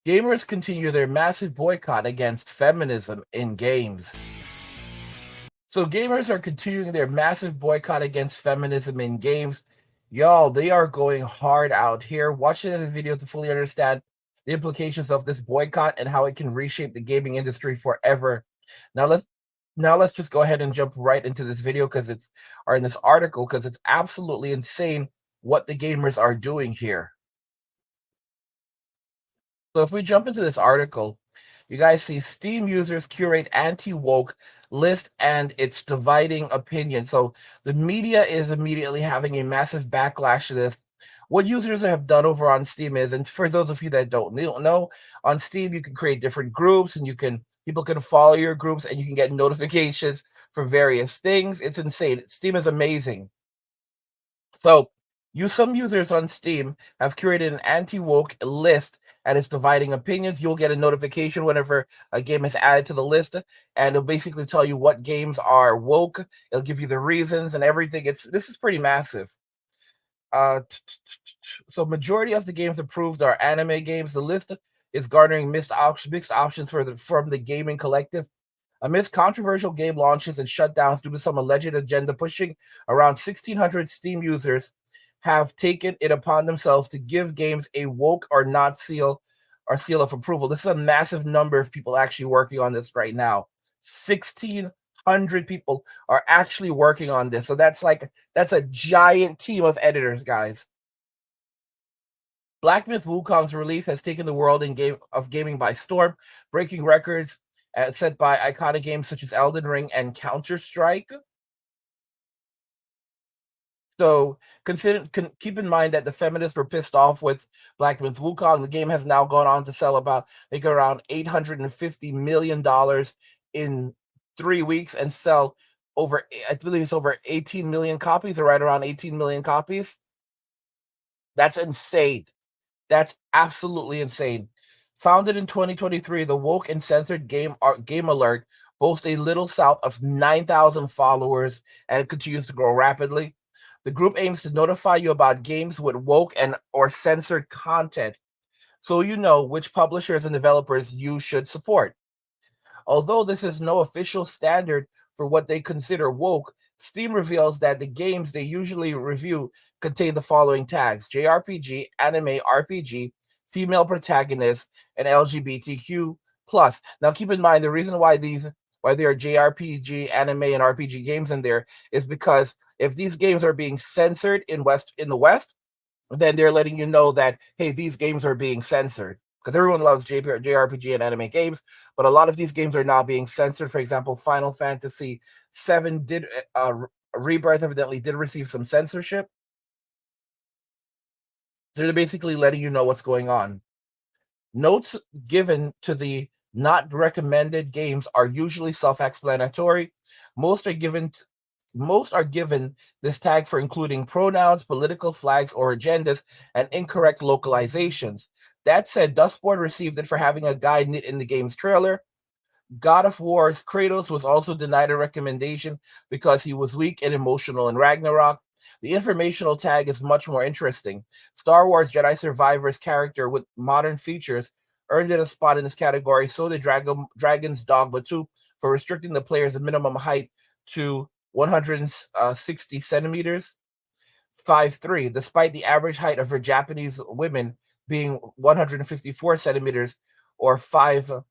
Gamers continue their massive boycott against feminism in games. So gamers are continuing their massive boycott against feminism in games. Y'all, they are going hard out here. Watch this video to fully understand the implications of this boycott and how it can reshape the gaming industry forever. Now let's just go ahead and jump right into this video in this article because it's absolutely insane what the gamers are doing here. So if we jump into this article, you guys see Steam users curate anti-woke list and it's dividing opinion. So the media is immediately having a massive backlash to this. What users have done over on Steam is, and for those of you that don't know, on Steam you can create different groups and people can follow your groups and you can get notifications for various things. It's insane. Steam is amazing. So some users on Steam have curated an anti-woke list and it's dividing opinions. You'll get a notification whenever a game is added to the list, and it'll basically tell you what games are woke. It'll give you the reasons and everything. This is pretty massive. So majority of the games approved are anime games. The list is garnering mixed options from the gaming collective. Amidst controversial game launches and shutdowns due to some alleged agenda pushing, around 1,600 Steam users have taken it upon themselves to give games a woke or not seal of approval. This is a massive number of people actually working on this right now. 1,600 people are actually working on this. So that's a giant team of editors, guys. Black Myth Wukong's release has taken the world of gaming by storm, breaking records set by iconic games such as Elden Ring and Counter-Strike. So keep in mind that the feminists were pissed off with Black Myth Wukong. The game has now gone on to sell around $850 million in 3 weeks and sell I believe it's over 18 million copies, or right around 18 million copies. That's insane. That's absolutely insane. Founded in 2023, the Woke and Censored Game Alert boasts a little south of 9,000 followers, and it continues to grow rapidly. The group aims to notify you about games with woke or censored content, so you know which publishers and developers you should support. Although this is no official standard for what they consider woke, Steam reveals that the games they usually review contain the following tags: JRPG, anime, RPG, female protagonist, and LGBTQ+. Now keep in mind the reason why there are JRPG, anime, and RPG games in there is because if these games are being censored in the West, then they're letting you know that, hey, these games are being censored. Because everyone loves JRPG and anime games, but a lot of these games are now being censored. For example, Final Fantasy VII Rebirth evidently did receive some censorship. They're basically letting you know what's going on. Notes given to the not recommended games are usually self-explanatory. Most are given this tag for including pronouns, political flags, or agendas, and incorrect localizations. That said, Dustboard received it for having a guy knit in the game's trailer. God of War's Kratos was also denied a recommendation because he was weak and emotional in Ragnarok. The informational tag is much more interesting. Star Wars Jedi Survivor's character with modern features earned it a spot in this category. So did Dragon's Dogma 2 for restricting the player's minimum height to 160 centimeters, 5'3", despite the average height of her Japanese women being 154 centimeters or 5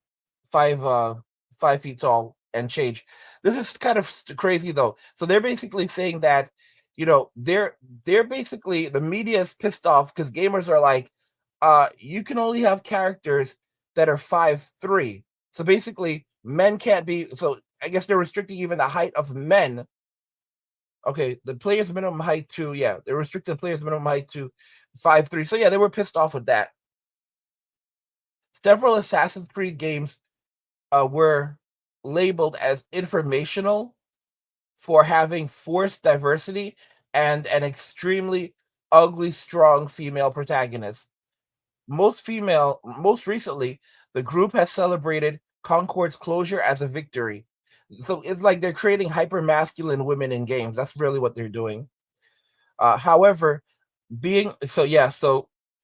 feet tall and change. This is kind of crazy though. So they're basically saying that, they're basically, the media is pissed off because gamers are like, you can only have characters that are 5'3". So basically men can't be, so I guess they're restricting even the height of men. Okay, the player's minimum height they're restricting the player's minimum height to 5'3". So yeah, they were pissed off with that. Several Assassin's Creed games were labeled as informational for having forced diversity and an extremely ugly, strong female protagonist. Most recently, the group has celebrated Concord's closure as a victory. So it's like they're creating hyper-masculine women in games. That's really what they're doing. However,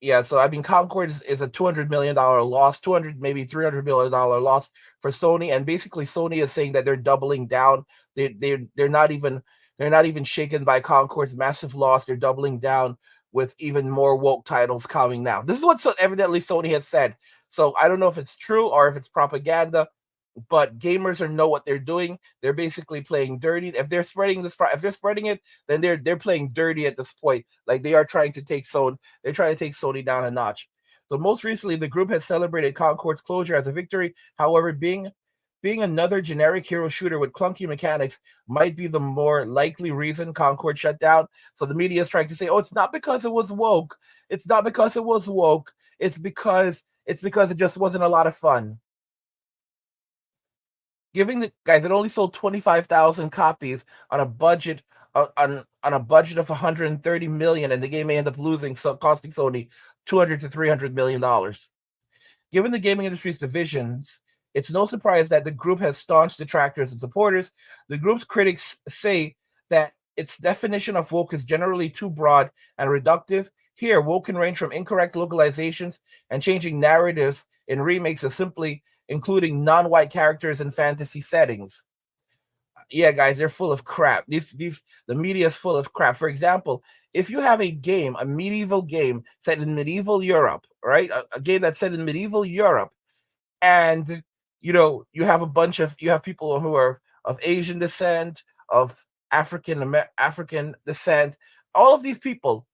Yeah, so I mean, Concord is a $200 million loss, 200 maybe $300 million loss for Sony, and basically Sony is saying that they're doubling down. They're not even shaken by Concord's massive loss. They're doubling down with even more woke titles coming now. This is what evidently Sony has said. So I don't know if it's true or if it's propaganda, but gamers are know what they're doing. They're basically playing dirty. If they're spreading if they're spreading it, then they're playing dirty at this point. Like they are trying to take Sony, they're trying to take Sony down a notch. So most recently, the group has celebrated Concord's closure as a victory. However, being another generic hero shooter with clunky mechanics might be the more likely reason Concord shut down. So the media is trying to say, "Oh, it's not because it was woke. It's not because it was woke. It's because it just wasn't a lot of fun." Giving the guys, it only sold 25,000 copies on a budget on a budget of 130 million, and the game may end up losing, so costing Sony 200 to 300 million dollars. Given the gaming industry's divisions, it's no surprise that the group has staunch detractors and supporters. The group's critics say that its definition of woke is generally too broad and reductive. Here, woke can range from incorrect localizations and changing narratives in remakes to simply including non-white characters in fantasy settings. Yeah, guys, they're full of crap. These the media is full of crap. For example, if you have a medieval game set in medieval Europe, right? A game that's set in medieval Europe, and you have people who are of Asian descent, of African descent, all of these people,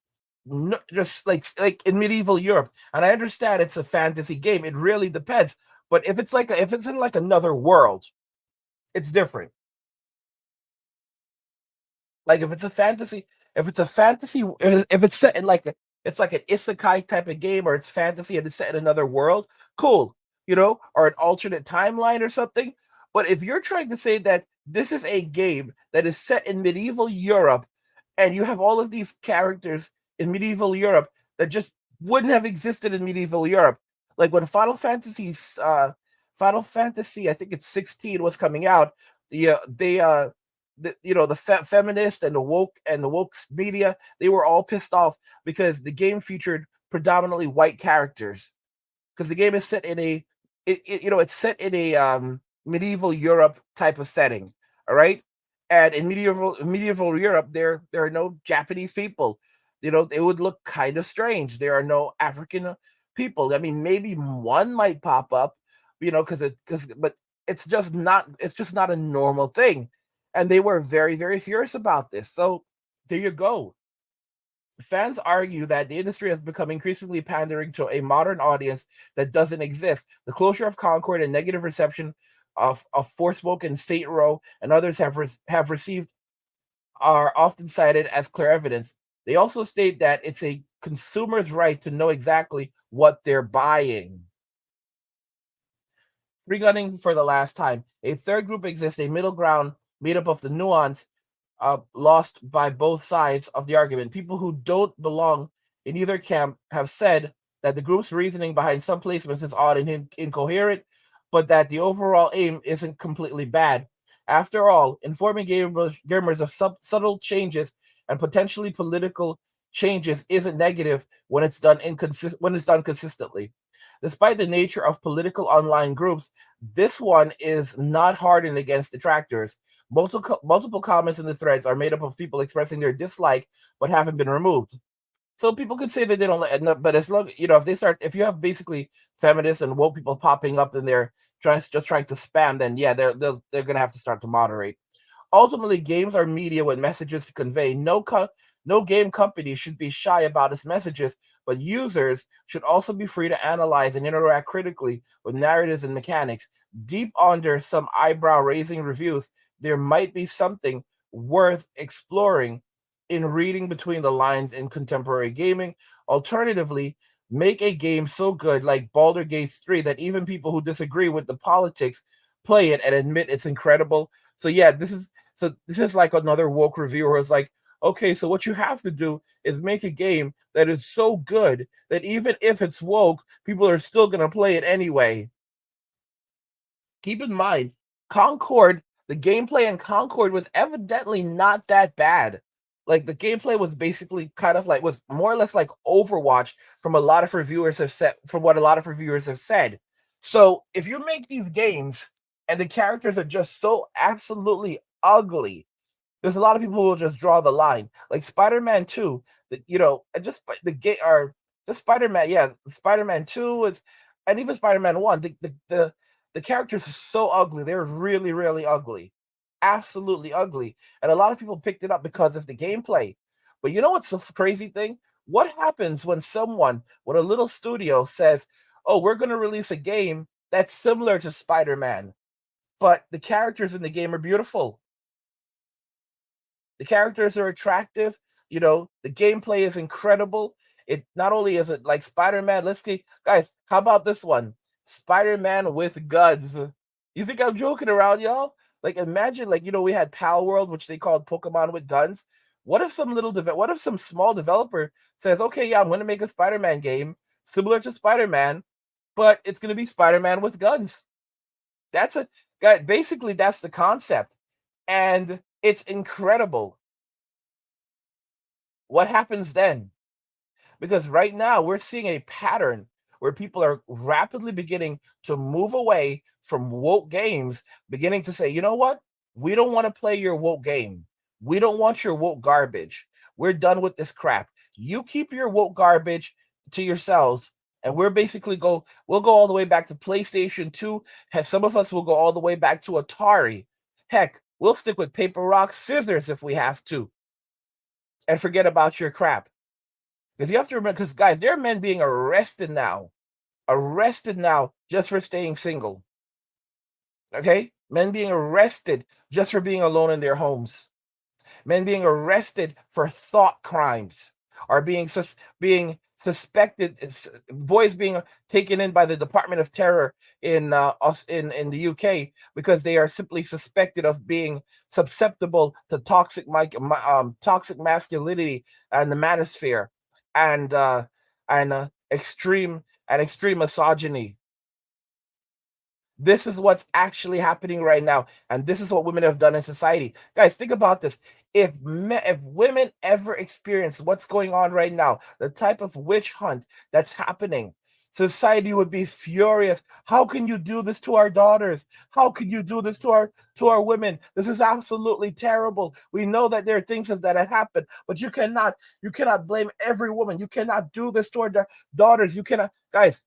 no, just like in medieval Europe. And I understand it's a fantasy game. It really depends. But if it's in like another world, it's different. Like if it's set in it's like an isekai type of game, or it's fantasy and it's set in another world, cool, or an alternate timeline or something. But if you're trying to say that this is a game that is set in medieval Europe, and you have all of these characters in medieval Europe that just wouldn't have existed in medieval Europe, like when Final Fantasy, I think it's 16 was coming out, the feminist and the woke media, they were all pissed off because the game featured predominantly white characters, because the game is set in it's set in a medieval Europe type of setting. All right, and in medieval Europe, there are no Japanese people. It would look kind of strange. There are no African people. I mean, maybe one might pop up, but it's just not a normal thing, and they were very, very furious about this. So there you go. Fans argue that the industry has become increasingly pandering to a modern audience that doesn't exist. The closure of Concord and negative reception of Forspoken, Saint Row, and others have received are often cited as clear evidence. They also state that it's a consumer's right to know exactly what they're buying. Regunning for the last time. A third group exists, a middle ground made up of the nuance lost by both sides of the argument. People who don't belong in either camp have said that the group's reasoning behind some placements is odd and incoherent, but that the overall aim isn't completely bad. After all, informing gamers of subtle changes and potentially political changes isn't negative when it's done consistently. Despite the nature of political online groups, this one is not hardened against detractors. Multiple comments in the threads are made up of people expressing their dislike but haven't been removed. So people could say that they don't like, but as long if you have basically feminists and woke people popping up and they're trying to spam, then yeah, they're gonna have to start to moderate. Ultimately, games are media with messages to convey. No game company should be shy about its messages, but users should also be free to analyze and interact critically with narratives and mechanics. Deep under some eyebrow-raising reviews, there might be something worth exploring in reading between the lines in contemporary gaming. Alternatively, make a game so good like Baldur's Gate 3 that even people who disagree with the politics play it and admit it's incredible. So yeah, this is like another woke reviewer who's like, okay, so what you have to do is make a game that is so good that even if it's woke, people are still going to play it anyway. Keep in mind, Concord, the gameplay in Concord was evidently not that bad. Like the gameplay was basically kind of like was more or less like Overwatch from a lot of reviewers have said from what a lot of reviewers have said. So if you make these games and the characters are just so absolutely ugly, there's a lot of people who will just draw the line. Like Spider-Man 2, and just the game or just Spider-Man, yeah, Spider-Man 2 and even Spider-Man 1, the characters are so ugly. They're really, really ugly. Absolutely ugly. And a lot of people picked it up because of the gameplay. But you know what's the crazy thing? What happens when a little studio says, "Oh, we're going to release a game that's similar to Spider-Man, but the characters in the game are beautiful. The characters are attractive. The gameplay is incredible. It not only is it like Spider-Man, let's see, guys, how about this one? Spider-Man with guns. You think I'm joking around, y'all? Like imagine we had Pal World, which they called Pokemon with guns. What if some small developer says, "Okay, yeah, I'm going to make a Spider-Man game similar to Spider-Man, but it's going to be Spider-Man with guns." That's a guy, basically that's the concept. And it's incredible. What happens then? Because right now we're seeing a pattern where people are rapidly beginning to move away from woke games, beginning to say, you know what? We don't want to play your woke game. We don't want your woke garbage. We're done with this crap. You keep your woke garbage to yourselves. And we'll go all the way back to PlayStation 2. Some of us will go all the way back to Atari. Heck, we'll stick with paper, rock, scissors if we have to, and forget about your crap. Because you have to remember, because guys, there are men being arrested now just for staying single. Okay? Men being arrested just for being alone in their homes. Men being arrested for thought crimes are being suspected, boys being taken in by the Department of Terror in the UK because they are simply suspected of being susceptible to toxic masculinity and the manosphere and extreme misogyny. This is what's actually happening right now, and this is what women have done in society. Guys, think about this. If women ever experience what's going on right now, the type of witch hunt that's happening, society would be furious. How can you do this to our daughters? How can you do this to our women? This is absolutely terrible. We know that there are things that have happened, but you cannot blame every woman. You cannot do this to our daughters. You cannot, guys.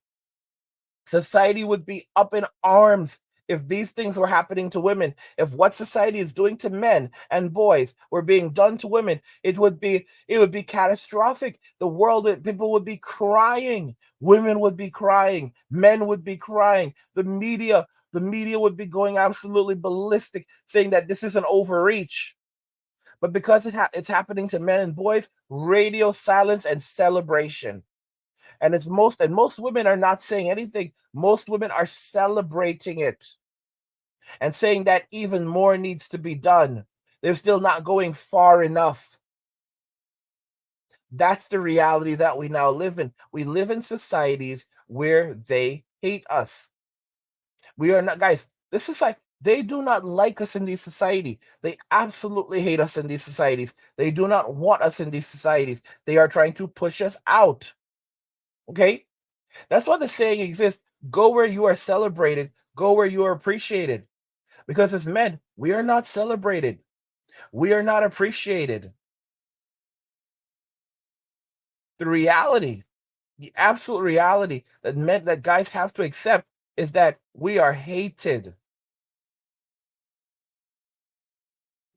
Society would be up in arms if these things were happening to women. If what society is doing to men and boys were being done to women, it would be catastrophic. People would be crying. Women would be crying. Men would be crying. The media would be going absolutely ballistic, saying that this is an overreach. But because it's happening to men and boys, radio silence and celebration. And most women are not saying anything. Most women are celebrating it and saying that even more needs to be done. They're still not going far enough. That's the reality that we now live in. We live in societies where they hate us. We are not, guys, this is like, they do not like us in these society. They absolutely hate us in these societies. They do not want us in these societies. They are trying to push us out. Okay? That's why the saying exists, go where you are celebrated, go where you are appreciated. Because as men, we are not celebrated. We are not appreciated. The reality, the absolute reality that guys have to accept is that we are hated.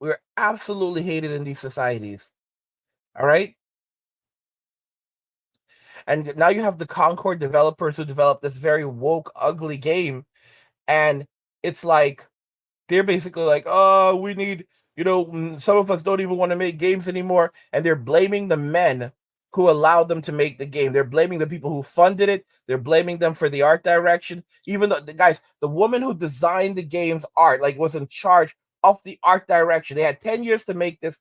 We're absolutely hated in these societies. All right? And now you have the Concord developers who developed this very woke, ugly game. And it's like, they're basically like, oh, we need, some of us don't even want to make games anymore. And they're blaming the men who allowed them to make the game. They're blaming the people who funded it. They're blaming them for the art direction. Even though, the woman who designed the game's art, like, was in charge of the art direction. They had 10 years to make this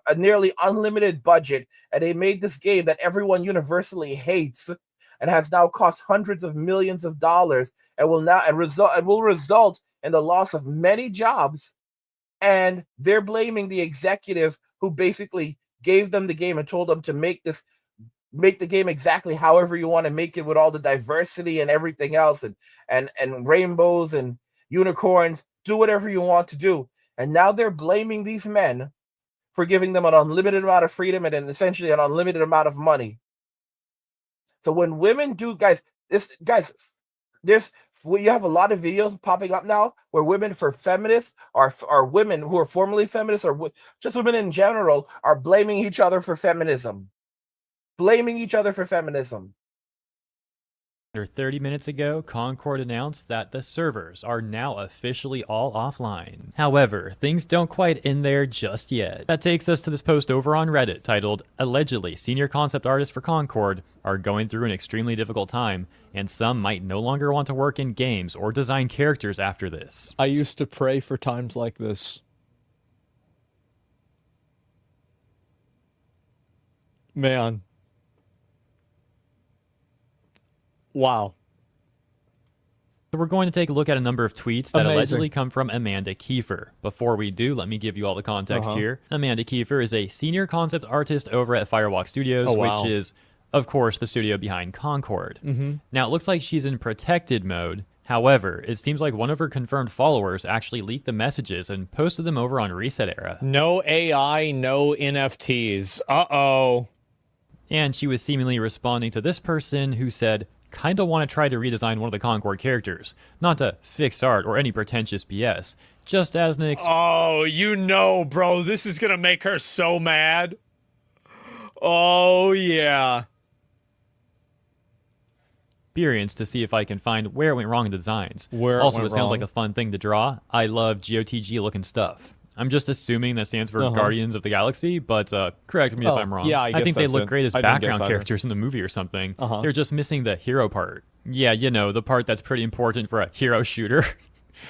a nearly unlimited budget. And they made this game that everyone universally hates and has now cost hundreds of millions of dollars and will result in the loss of many jobs. And they're blaming the executive who basically gave them the game and told them to make the game exactly however you want to make it, with all the diversity and everything else, and rainbows and unicorns. Do whatever you want to do. And now they're blaming these men for giving them an unlimited amount of freedom and then essentially an unlimited amount of money. So when women do, guys, you have a lot of videos popping up now where women for feminists are women who are formerly feminists, or just women in general, are blaming each other for feminism. Blaming each other for feminism. Under 30 minutes ago, Concord announced that the servers are now officially all offline. However, things don't quite end there just yet. That takes us to this post over on Reddit titled, "Allegedly, senior concept artists for Concord are going through an extremely difficult time, and some might no longer want to work in games or design characters after this." I used to pray for times like this. Man. Wow. So we're going to take a look at a number of tweets that allegedly come from Amanda Kiefer. Before we do, let me give you all the context here. Amanda Kiefer is a senior concept artist over at Firewalk Studios, which is, of course, the studio behind Concord. Now, it looks like she's in protected mode. However, it seems like one of her confirmed followers actually leaked the messages and posted them over on Reset Era. No AI, no NFTs. Uh-oh. And she was seemingly responding to this person who said, "Kinda want to try to redesign one of the Concord characters. Not to fix art or any pretentious BS. Just as an Oh, you know, bro, this is gonna make her so mad. Oh, yeah. experience to see if I can find where it went wrong in the designs. Where also, it it sounds wrong. like a fun thing to draw. I love GOTG looking stuff. I'm just assuming that stands for Guardians of the Galaxy, but correct me if I'm wrong. Yeah, I think they look it. great as I didn't background guess characters in the movie or something. Uh-huh. They're just missing the hero part. Yeah, you know, the part that's pretty important for a hero shooter.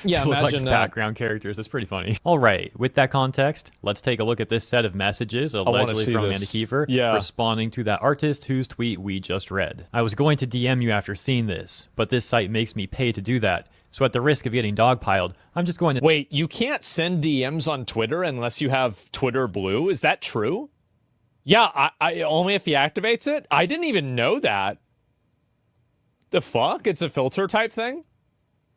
Yeah, look imagine like background characters. That's pretty funny. All right, with that context, let's take a look at this set of messages allegedly from Amanda Kiefer responding to that artist whose tweet we just read. "I was going to DM you after seeing this, but this site makes me pay to do that. So at the risk of getting dogpiled, I'm just going to..." Wait, you can't send DMs on Twitter unless you have Twitter Blue? Is that true? Yeah, I only if he activates it? I didn't even know that. The fuck? It's a filter type thing?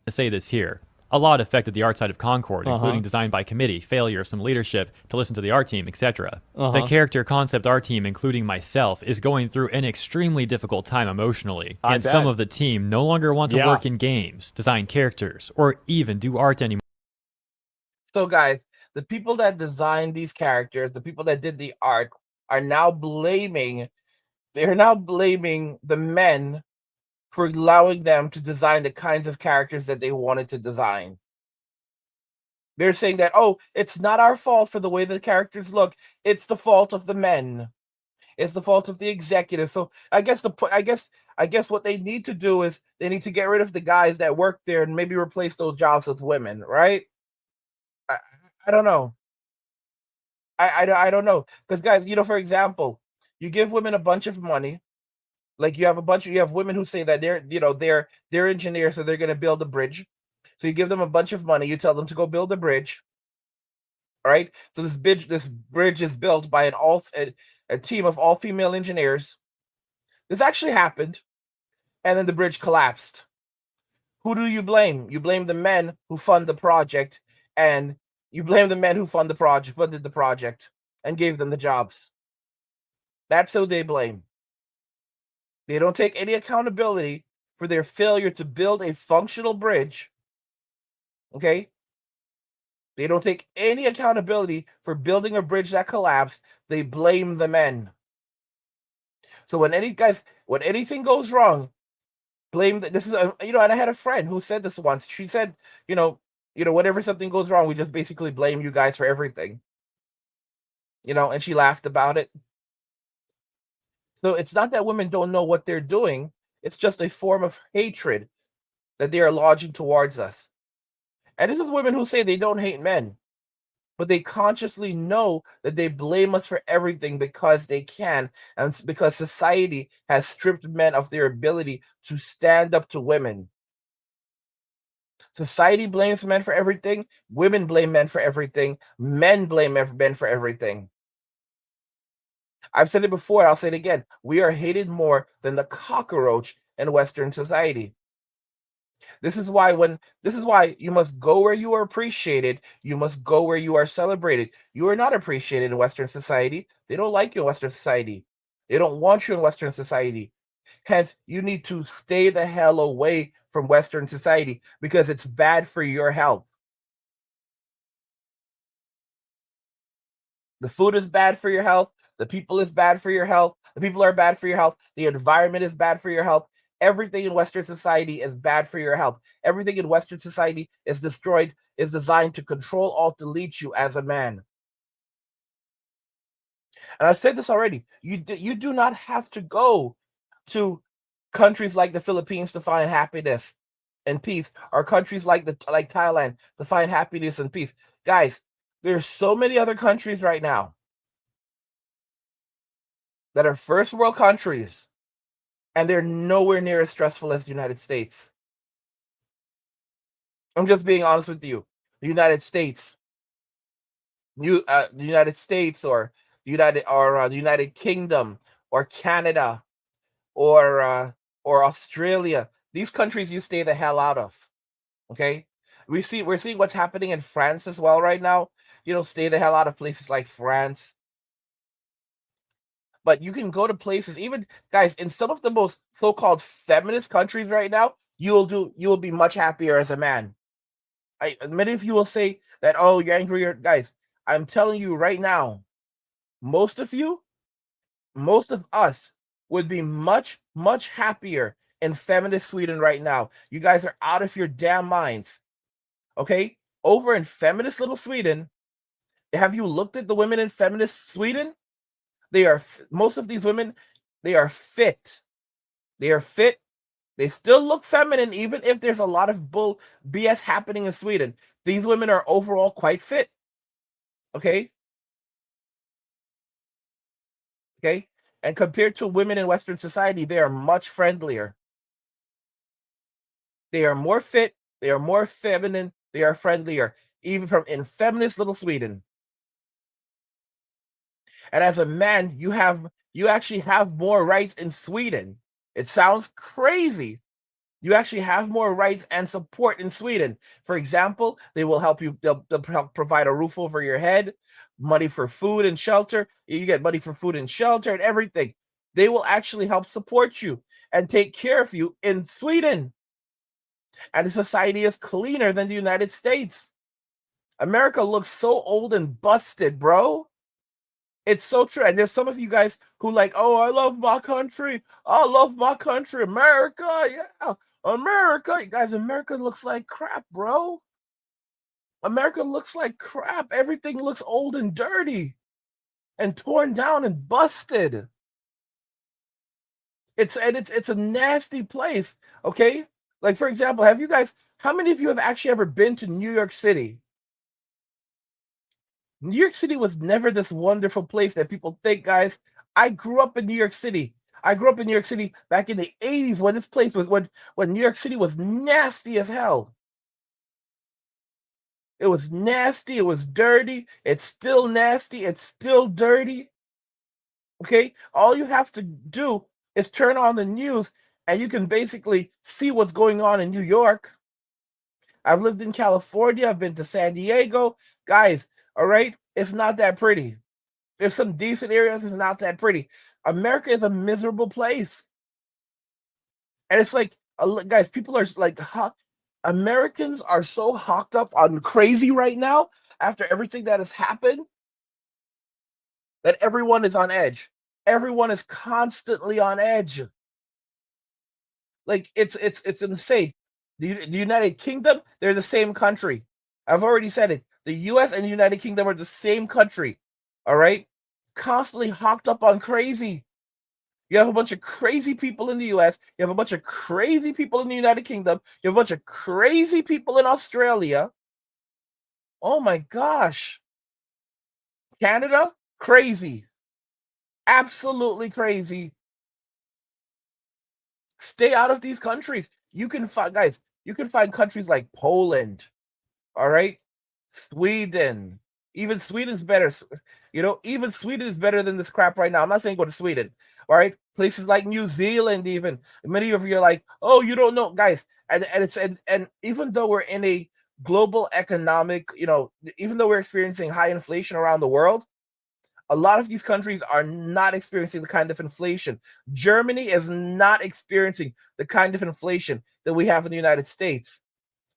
Say this here. A lot affected the art side of Concord, including design by committee, failure of some leadership to listen to the art team, etc. The character concept art team, including myself, is going through an extremely difficult time emotionally. And some of the team no longer want to work in games, design characters, or even do art anymore. So guys, the people that designed these characters, the people that did the art, are now blaming the men for allowing them to design the kinds of characters that they wanted to design. They're saying that, oh, it's not our fault for the way the characters look. It's the fault of the men. It's the fault of the executives. So I guess what they need to do is they need to get rid of the guys that work there and maybe replace those jobs with women, right? I don't know. I don't know. Because guys, you know, for example, you give women a bunch of money. Like you have women who say that they're engineers, so they're going to build a bridge. So you give them a bunch of money, you tell them to go build a bridge. All right. So this bridge is built by a team of all female engineers. This actually happened, and then the bridge collapsed. Who do you blame? You blame the men who fund the project, and you blame the men who funded the project, and gave them the jobs. That's who they blame. They don't take any accountability for their failure to build a functional bridge. Okay? They don't take any accountability for building a bridge that collapsed. They blame the men. So when anything goes wrong, blame this is and I had a friend who said this once. She said, whenever something goes wrong, we just basically blame you guys for everything. And she laughed about it. So it's not that women don't know what they're doing. It's just a form of hatred that they are lodging towards us. And this is women who say they don't hate men, but they consciously know that they blame us for everything because they can, and because society has stripped men of their ability to stand up to women. Society blames men for everything. Women blame men for everything. Men blame men for everything. I've said it before, I'll say it again. We are hated more than the cockroach in Western society. This is why you must go where you are appreciated. You must go where you are celebrated. You are not appreciated in Western society. They don't like you in Western society. They don't want you in Western society. Hence, you need to stay the hell away from Western society because it's bad for your health. The food is bad for your health. The people is bad for your health. The people are bad for your health. The environment is bad for your health. Everything in Western society is bad for your health. Everything in Western society is designed to control, alt, delete you as a man. And I've said this already. You do not have to go to countries like the Philippines to find happiness and peace, or countries like Thailand to find happiness and peace. Guys, there's so many other countries right now that are first world countries, and they're nowhere near as stressful as the United States. I'm just being honest with you. The United States, the United States, or the United Kingdom, or Canada, or Australia. These countries you stay the hell out of. Okay, we're seeing what's happening in France as well right now. Stay the hell out of places like France. But you can go to places, even guys, in some of the most so-called feminist countries right now, you will be much happier as a man. Many of you will say that, oh, you're angry, guys. I'm telling you right now, most of us would be much, much happier in feminist Sweden right now. You guys are out of your damn minds. Okay? Over in feminist little Sweden, have you looked at the women in feminist Sweden? Most of these women, they are fit. They are fit. They still look feminine, even if there's a lot of BS happening in Sweden. These women are overall quite fit. Okay? Okay? And compared to women in Western society, they are much friendlier. They are more fit. They are more feminine. They are friendlier, even in feminist little Sweden. And as a man, you actually have more rights in Sweden. It sounds crazy. You actually have more rights and support in Sweden. For example, they will help you. They'll help provide a roof over your head, money for food and shelter. You get money for food and shelter and everything. They will actually help support you and take care of you in Sweden. And the society is cleaner than the United States. America looks so old and busted, bro. It's so true. And there's some of you guys who like, oh, I love my country. I love my country. America, yeah. America. Guys, America looks like crap, bro. America looks like crap. Everything looks old and dirty and torn down and busted. It's a nasty place, okay? Like, for example, how many of you have actually ever been to New York City? New York City was never this wonderful place that people think, guys. I grew up in New York City. I grew up in New York City back in the 80s when this place was when New York City was nasty as hell. It was nasty, it was dirty, it's still nasty, it's still dirty. Okay? All you have to do is turn on the news and you can basically see what's going on in New York. I've lived in California, I've been to San Diego. Guys, all right, it's not that pretty. There's some decent areas, it's not that pretty. America is a miserable place. And it's like, guys, people are like, Americans are so hocked up on crazy right now after everything that has happened that everyone is on edge. Everyone is constantly on edge. Like, it's insane. The United Kingdom, they're the same country. I've already said it. The US and the United Kingdom are the same country. All right? Constantly hocked up on crazy. You have a bunch of crazy people in the US. You have a bunch of crazy people in the United Kingdom. You have a bunch of crazy people in Australia. Oh my gosh. Canada, crazy. Absolutely crazy. Stay out of these countries. You can find, countries like Poland, all right? Sweden, Even Sweden's better. Even Sweden is better than this crap right now. I'm not saying go to Sweden, all right? Places like New Zealand, even many of you are like, oh, you don't know, guys. And even though we're in a global economic, even though we're experiencing high inflation around the world, a lot of these countries are not experiencing the kind of inflation. Germany is not experiencing the kind of inflation that we have in the United States.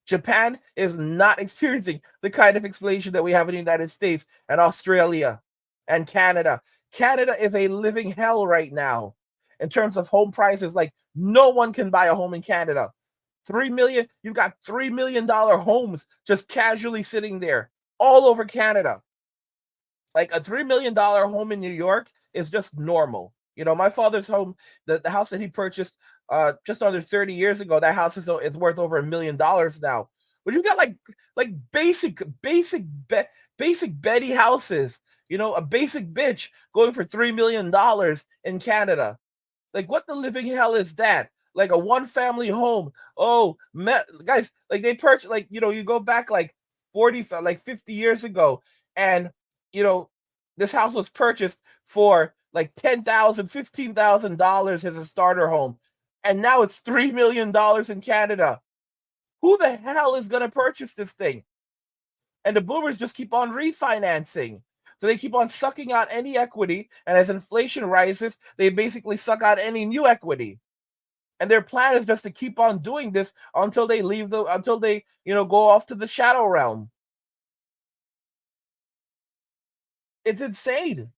Japan is not experiencing the kind of inflation that we have in the United States, and Australia and Canada. Canada is a living hell right now in terms of home prices. Like, no one can buy a home in Canada. You've got $3 million homes just casually sitting there all over Canada. Like, a $3 million home in New York is just normal. My father's home, the house that he purchased just under 30 years ago, that house is worth over $1 million now. But you've got like basic Betty houses, a basic bitch going for $3 million in Canada. Like, what the living hell is that? Like a one-family home. Oh, guys, like they purchased, like, you go back like 50 years ago, and this house was purchased for like $10,000, $15,000 as a starter home, and now it's $3 million in Canada. Who the hell is going to purchase this thing? And the boomers just keep on refinancing. So they keep on sucking out any equity, and as inflation rises, they basically suck out any new equity. And their plan is just to keep on doing this until they go off to the shadow realm. It's insane.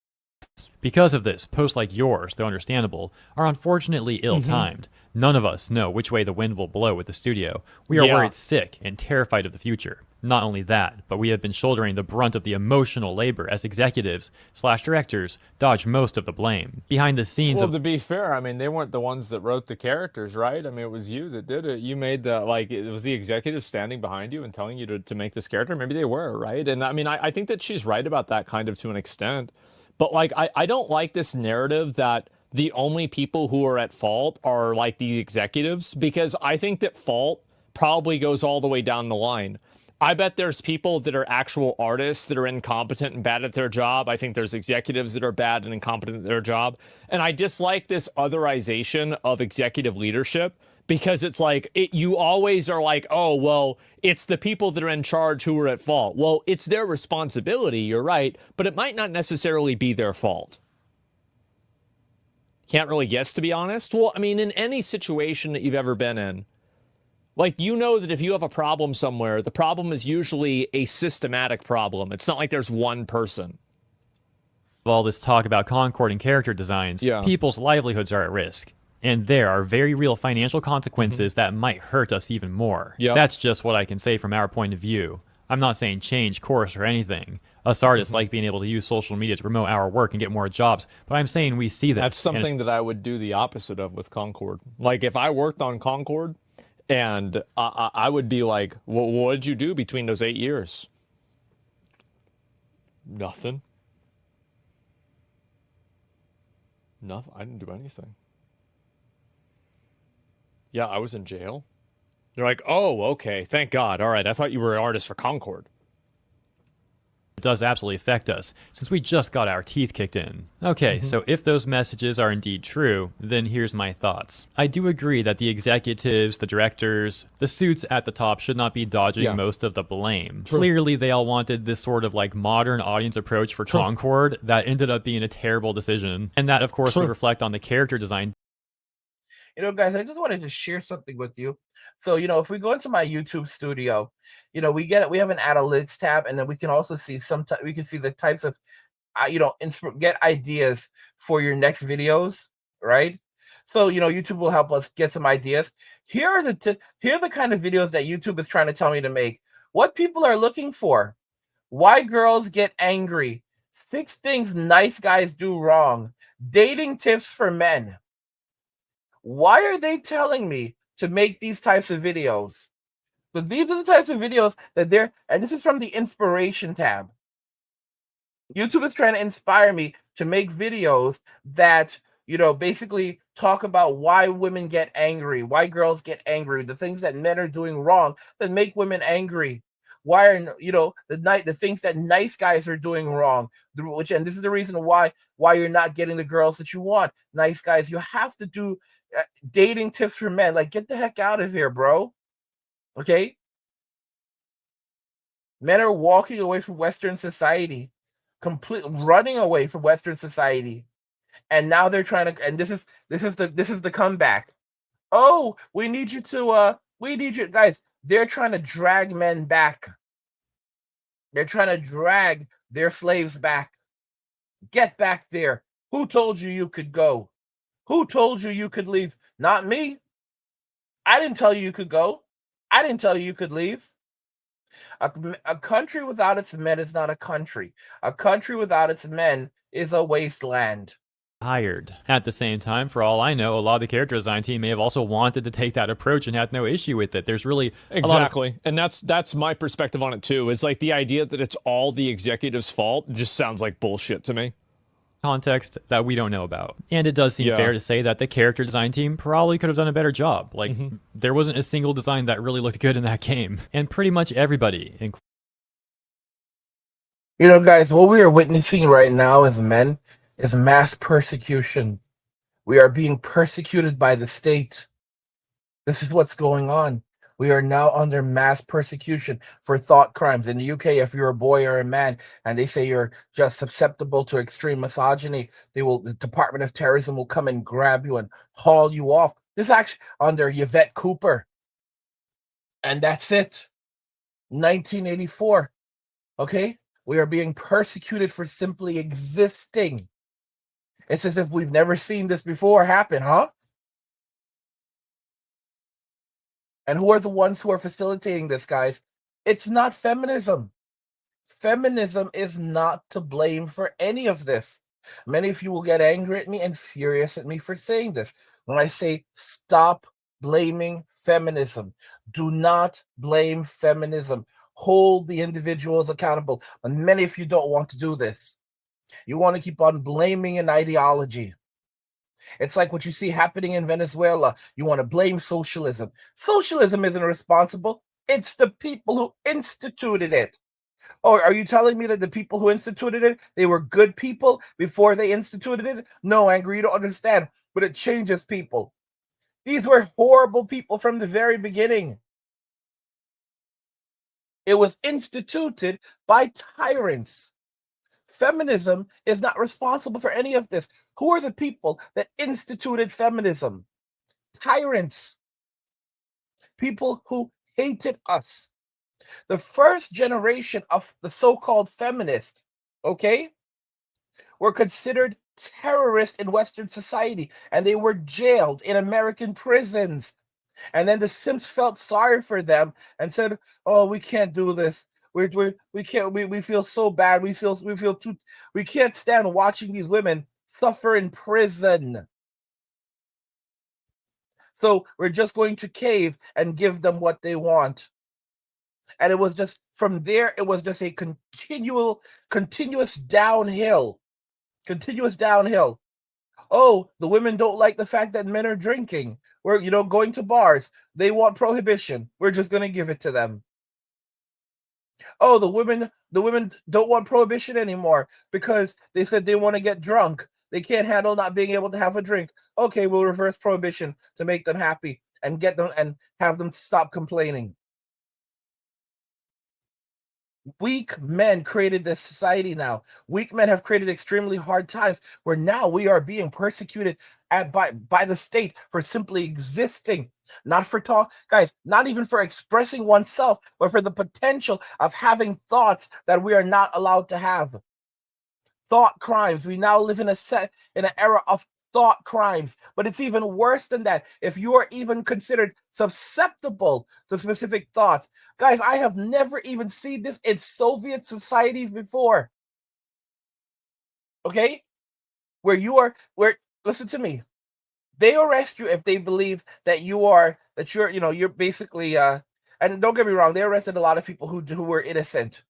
Because of this, posts like yours, though understandable, are unfortunately ill-timed. None of us know which way the wind will blow with the studio. We are worried sick and terrified of the future. Not only that, but we have been shouldering the brunt of the emotional labor as executives/directors dodge most of the blame. Behind the scenes to be fair, I mean, they weren't the ones that wrote the characters, right? I mean, it was you that did it. You made it was the executive standing behind you and telling you to make this character. Maybe they were, right? And I mean, I think that she's right about that kind of to an extent. But I don't like this narrative that the only people who are at fault are like the executives, because I think that fault probably goes all the way down the line. I bet there's people that are actual artists that are incompetent and bad at their job. I think there's executives that are bad and incompetent at their job. And I dislike this otherization of executive leadership, because it's like, you always are like, oh, well, it's the people that are in charge who are at fault. Well, it's their responsibility, you're right, but it might not necessarily be their fault. Can't really guess, to be honest. Well, I mean, in any situation that you've ever been in, like, that if you have a problem somewhere, the problem is usually a systematic problem. It's not like there's one person. All this talk about Concord and character designs, people's livelihoods are at risk. And there are very real financial consequences that might hurt us even more. That's just what I can say from our point of view. I'm not saying change course or anything. Us artists like being able to use social media to promote our work and get more jobs, but I'm saying we see that. That's something that I would do the opposite of with Concord. Like, if I worked on Concord, and I would be like, well, what did you do between those 8 years? Nothing. Nothing. I didn't do anything. Yeah, I was in jail. They're like, oh, okay, thank God. All right, I thought you were an artist for Concord. It does absolutely affect us, since we just got our teeth kicked in. Okay, so if those messages are indeed true, then here's my thoughts. I do agree that the executives, the directors, the suits at the top should not be dodging most of the blame. Clearly, they all wanted this sort of like modern audience approach for Concord that ended up being a terrible decision. And that, of course, would reflect on the character design. Guys, I just wanted to share something with you. So, if we go into my YouTube studio, we have an analytics tab, and then we can also see we can see the types of, get ideas for your next videos, right? So, YouTube will help us get some ideas. Here are the kind of videos that YouTube is trying to tell me to make. What people are looking for: why girls get angry, 6 things nice guys do wrong, dating tips for men. Why are they telling me to make these types of videos? So these are the types of videos that and this is from the inspiration tab. YouTube is trying to inspire me to make videos that, basically talk about why women get angry, why girls get angry, the things that men are doing wrong that make women angry. why are the things that nice guys are doing wrong, and this is the reason why you're not getting the girls that you want. Nice guys, you have to do dating tips for men. Like, get the heck out of here, bro. Okay, men are walking away from Western society, completely running away from Western society, and now they're trying to. And this is the comeback. Oh, we need you, guys. They're trying to drag men back. They're trying to drag their slaves back. Get back there. Who told you you could go? Who told you you could leave? Not me. I didn't tell you you could go. I didn't tell you you could leave. A country without its men is not a country. A country without its men is a wasteland. Hired. At the same time, for all I know, a lot of the character design team may have also wanted to take that approach and had no issue with it. There's really exactly, and that's my perspective on it too. Is like the idea that it's all the executive's fault just sounds like bullshit to me. Context that we don't know about. And it does seem fair to say that the character design team probably could have done a better job. Like, there wasn't a single design that really looked good in that game. And pretty much everybody, guys, what we are witnessing right now as men is mass persecution. We are being persecuted by the state. This is what's going on. We are now under mass persecution for thought crimes. In the UK, if you're a boy or a man and they say you're just susceptible to extreme misogyny, the Department of Terrorism will come and grab you and haul you off. This is actually under Yvette Cooper. And that's it. 1984. Okay? We are being persecuted for simply existing. It's as if we've never seen this before happen, huh? And who are the ones who are facilitating this, guys? It's not feminism. Feminism is not to blame for any of this. Many of you will get angry at me and furious at me for saying this. When I say stop blaming feminism, do not blame feminism. Hold the individuals accountable. And many of you don't want to do this. You want to keep on blaming an ideology. It's like what you see happening in Venezuela. You want to blame socialism. Socialism isn't responsible. It's the people who instituted it. Oh, are you telling me that the people who instituted it, they were good people before they instituted it? No, Angry, you don't understand. But it changes people. These were horrible people from the very beginning. It was instituted by tyrants. Feminism is not responsible for any of this. Who are the people that instituted feminism? Tyrants. People who hated us. The first generation of the so-called feminists, okay, were considered terrorists in Western society, and they were jailed in American prisons. And then the simps felt sorry for them and said, "Oh, we can't do this. We can't. We feel so bad. We can't stand watching these women suffer in prison. So we're just going to cave and give them what they want." And it was just from there. It was just a continuous downhill. Oh, the women don't like the fact that men are drinking. We're going to bars. They want prohibition. We're just going to give it to them. Oh, the women don't want prohibition anymore because they said they want to get drunk. They can't handle not being able to have a drink. Okay, we'll reverse prohibition to make them happy and get them and have them stop complaining. Weak men created this society now. Weak men have created extremely hard times where now we are being persecuted by the state for simply existing. Not for talk, guys, not even for expressing oneself, but for the potential of having thoughts that we are not allowed to have. Thought crimes. We now live in an era of thought crimes, but it's even worse than that. If you are even considered susceptible to specific thoughts, guys, I have never even seen this in Soviet societies before. Okay, where listen to me. They arrest you if they believe that you're basically and don't get me wrong, they arrested a lot of people who were innocent.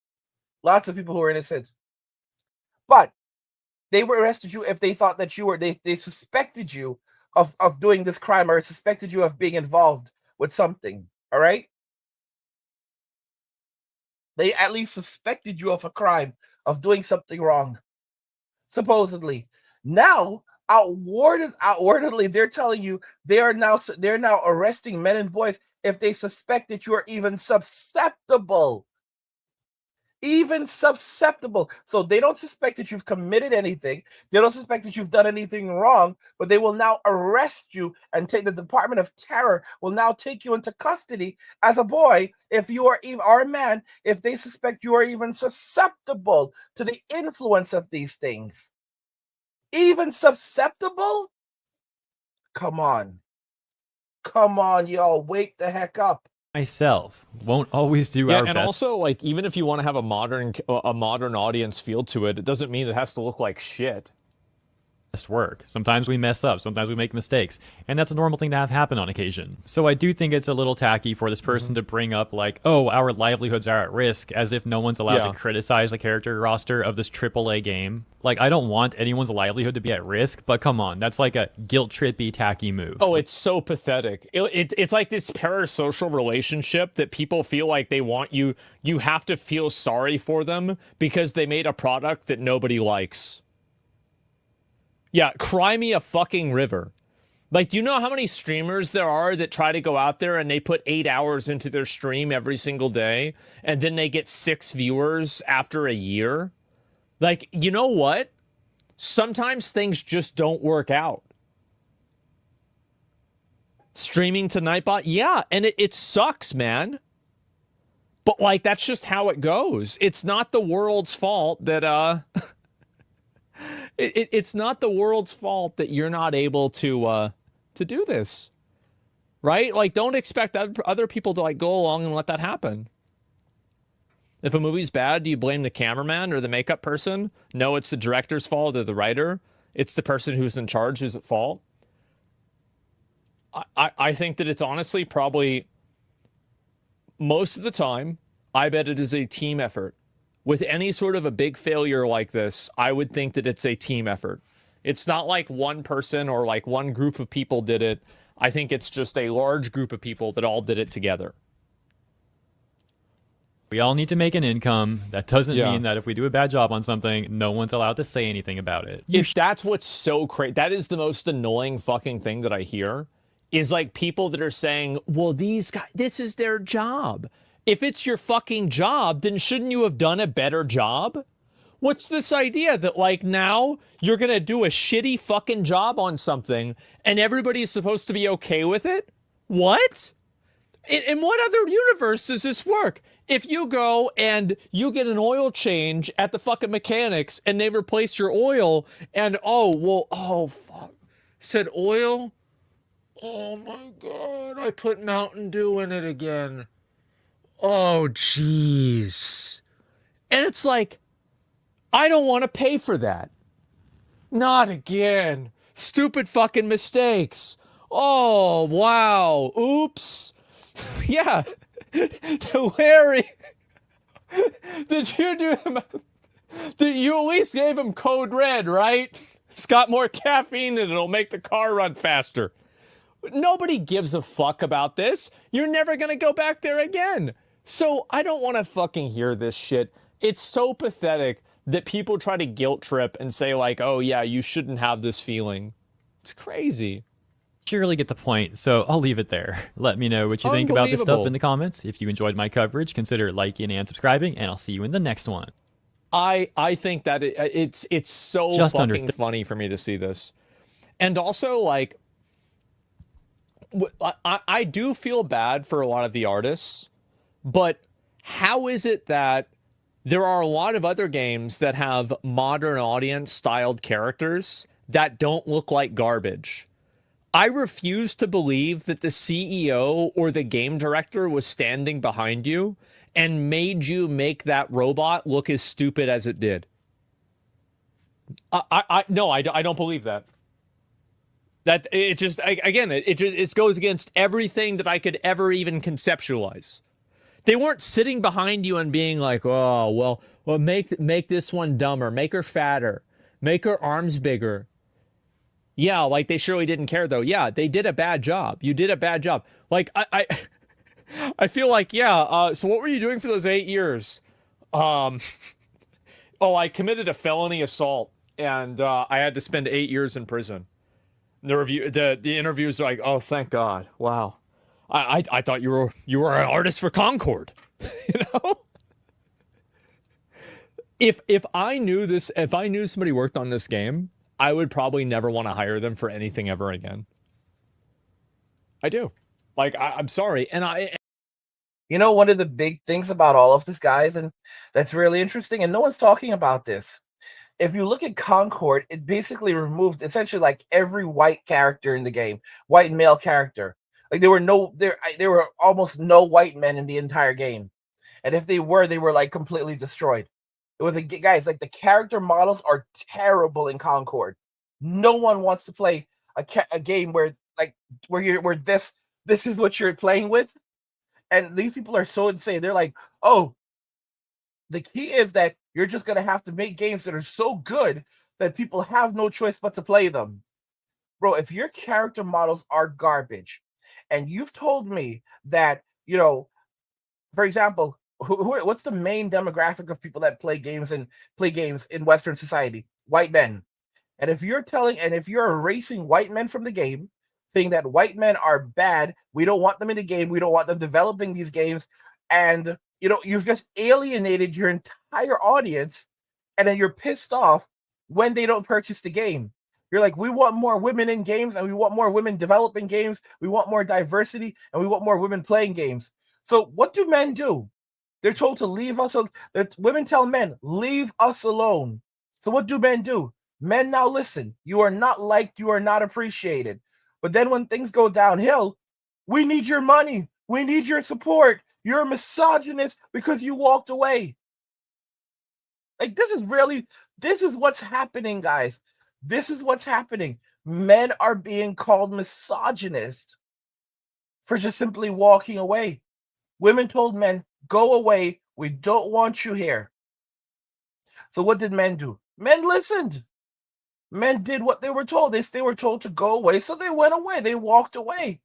Lots of people who were innocent. But they were arrested you if they thought that they suspected you of doing this crime or suspected you of being involved with something. All right. They at least suspected you of a crime, of doing something wrong, supposedly. Now, outwardly, they're telling you they're now arresting men and boys if they suspect that you are even susceptible. So they don't suspect that you've committed anything. They don't suspect that you've done anything wrong, but they will now arrest you and take the Department of Terror will now take you into custody as a boy if you are even or a man if they suspect you are even susceptible to the influence of these things. Even susceptible? Come on, y'all, wake the heck up. Myself won't always do our best. And also, like, even if you want to have a modern audience feel to it, it doesn't mean it has to look like shit. Work. Sometimes we mess up, sometimes we make mistakes, and that's a normal thing to have happen on occasion. So I do think it's a little tacky for this person to bring up like, oh, our livelihoods are at risk, as if no one's allowed to criticize the character roster of this AAA game. Like, I don't want anyone's livelihood to be at risk, but come on, that's like a guilt-trippy, tacky move. Oh, it's so pathetic. It's like this parasocial relationship that people feel like they want you have to feel sorry for them because they made a product that nobody likes. Yeah, cry me a fucking river. Like, do you know how many streamers there are that try to go out there and they put 8 hours into their stream every single day, and then they get 6 viewers after a year? Like, you know what? Sometimes things just don't work out. Streaming to Nightbot? Yeah, and it sucks, man. But, like, that's just how it goes. It's not the world's fault that, It's not the world's fault that you're not able to do this, right? Like, don't expect other people to like go along and let that happen. If a movie's bad, do you blame the cameraman or the makeup person? No, it's the director's fault or the writer. It's the person who's in charge who's at fault. I think that it's honestly probably most of the time, I bet it is a team effort. With any sort of a big failure like this, I would think that it's a team effort. It's not like one person or like one group of people did it. I think it's just a large group of people that all did it together. We all need to make an income. That doesn't mean that if we do a bad job on something, no one's allowed to say anything about it. If that's what's so crazy, that is the most annoying fucking thing that I hear, is like people that are saying, well, these guys, this is their job. If it's your fucking job, then shouldn't you have done a better job? What's this idea that, like, now you're going to do a shitty fucking job on something and everybody's supposed to be okay with it? What? In what other universe does this work? If you go and you get an oil change at the fucking mechanics and they replace your oil and, fuck. Said oil? Oh my God, I put Mountain Dew in it again. Oh, jeez. And it's like, I don't want to pay for that. Not again. Stupid fucking mistakes. Oh, wow. Oops. Yeah. Larry. Did you do him? You at least gave him code red, right? It's got more caffeine and it'll make the car run faster. Nobody gives a fuck about this. You're never going to go back there again. So I don't want to fucking hear this shit. It's so pathetic that people try to guilt trip and say like, oh yeah, you shouldn't have this feeling. It's crazy. Surely get the point, so I'll leave it there. Let me know what you think about this stuff in the comments. If you enjoyed my coverage, consider liking and subscribing, and I'll see you in the next one. I think that it's so just fucking funny for me to see this. And also, like, I do feel bad for a lot of the artists, but how is it that there are a lot of other games that have modern audience styled characters that don't look like garbage? I refuse to believe that the CEO or the game director was standing behind you and made you make that robot look as stupid as it did. No, I don't believe that. That it just, again, it goes against everything that I could ever even conceptualize. They weren't sitting behind you and being like, oh, well, make this one dumber, make her fatter, make her arms bigger. Yeah, like they surely didn't care though. Yeah, they did a bad job. You did a bad job. Like I feel like, yeah. So what were you doing for those 8 years? Oh, I committed a felony assault, and I had to spend 8 years in prison. The interviews are like, oh, thank God, wow. I thought you were an artist for Concord, you know. If I knew this, if I knew somebody worked on this game, I would probably never want to hire them for anything ever again. I do. Like, I'm sorry, and one of the big things about all of this, guys, and that's really interesting, and no one's talking about this. If you look at Concord, it basically removed essentially like every white character in the game, white male character. Like there were almost no white men in the entire game, and if they were like completely destroyed. It was guys, like the character models are terrible in Concord. No one wants to play a game where this is what you're playing with, and these people are so insane. They're like, oh, the key is that you're just going to have to make games that are so good that people have no choice but to play them. Bro, if your character models are garbage, and you've told me that, for example, what's the main demographic of people that play games in Western society? White men. And if you're erasing white men from the game, saying that white men are bad, we don't want them in the game, we don't want them developing these games, and you've just alienated your entire audience, and then you're pissed off when they don't purchase the game. You're like, we want more women in games, and we want more women developing games, we want more diversity, and we want more women playing games. So what do men do? They're told to leave us. Women tell men, leave us alone. So what do men do? Men now listen. You are not liked. You are not appreciated. But then when things go downhill, we need your money. We need your support. You're a misogynist because you walked away. Like, this is what's happening, guys. This is what's happening. Men are being called misogynist for just simply walking away. Women told men, go away. We don't want you here. So what did men do? Men listened. Men did what they were told. They were told to go away, so they went away. They walked away.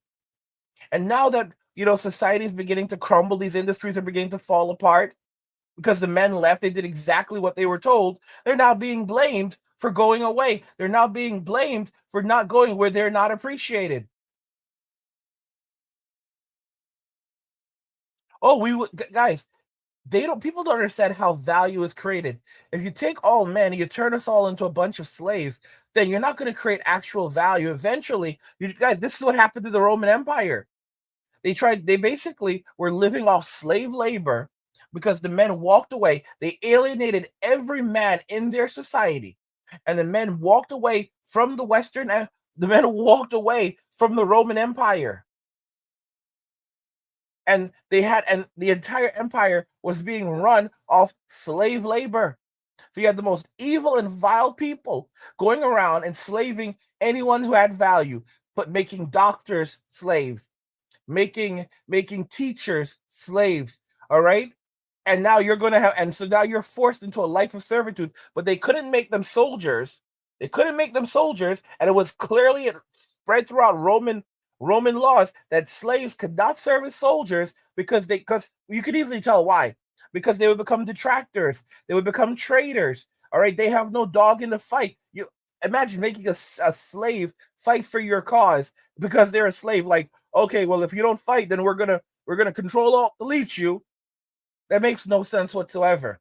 And now that, society is beginning to crumble, these industries are beginning to fall apart because the men left. They did exactly what they were told. They're now being blamed for going away. They're now being blamed for not going where they're not appreciated. Oh, guys, people don't understand how value is created. If you take all men and you turn us all into a bunch of slaves, then you're not going to create actual value. Eventually, this is what happened to the Roman Empire. They basically were living off slave labor because the men walked away. They alienated every man in their society. And the men walked away from the men walked away from the Roman Empire. And the entire empire was being run off slave labor. So you had the most evil and vile people going around enslaving anyone who had value, but making doctors slaves, making teachers slaves. All right. And now so now you're forced into a life of servitude, but they couldn't make them soldiers. And it was clearly spread throughout Roman laws that slaves could not serve as soldiers because you could easily tell why. Because they would become detractors, they would become traitors. All right, they have no dog in the fight. You imagine making a slave fight for your cause because they're a slave. Like, okay, well, if you don't fight, then we're gonna control alt delete you. That makes no sense whatsoever.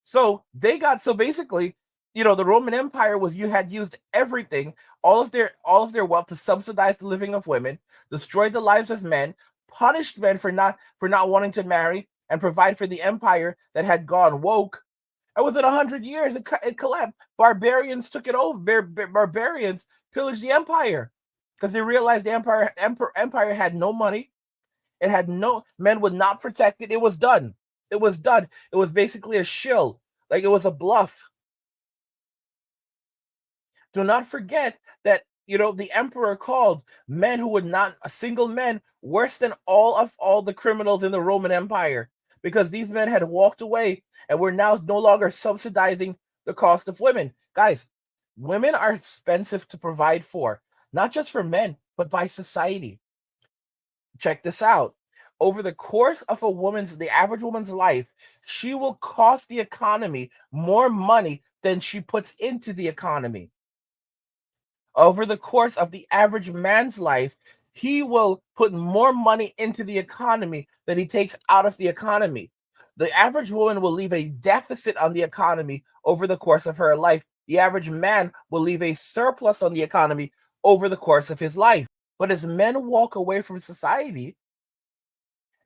So basically, the Roman Empire had used everything, all of their wealth to subsidize the living of women, destroyed the lives of men, punished men for not wanting to marry, and provide for the empire that had gone woke. And within 100 years, it collapsed. Barbarians took it over. Barbarians pillaged the empire because they realized the empire had no money. It had men would not protect it. It was done. It was basically a shill. Like, it was a bluff. Do not forget that, the emperor called men who would not, single men, worse than all the criminals in the Roman Empire, because these men had walked away and were now no longer subsidizing the cost of women. Guys, women are expensive to provide for, not just for men, but by society. check this out. Over the course of the average woman's life, she will cost the economy more money than she puts into the economy. Over the course of the average man's life, he will put more money into the economy than he takes out of the economy. The average woman will leave a deficit on the economy over the course of her life. The average man will leave a surplus on the economy over the course of his life. But as men walk away from society,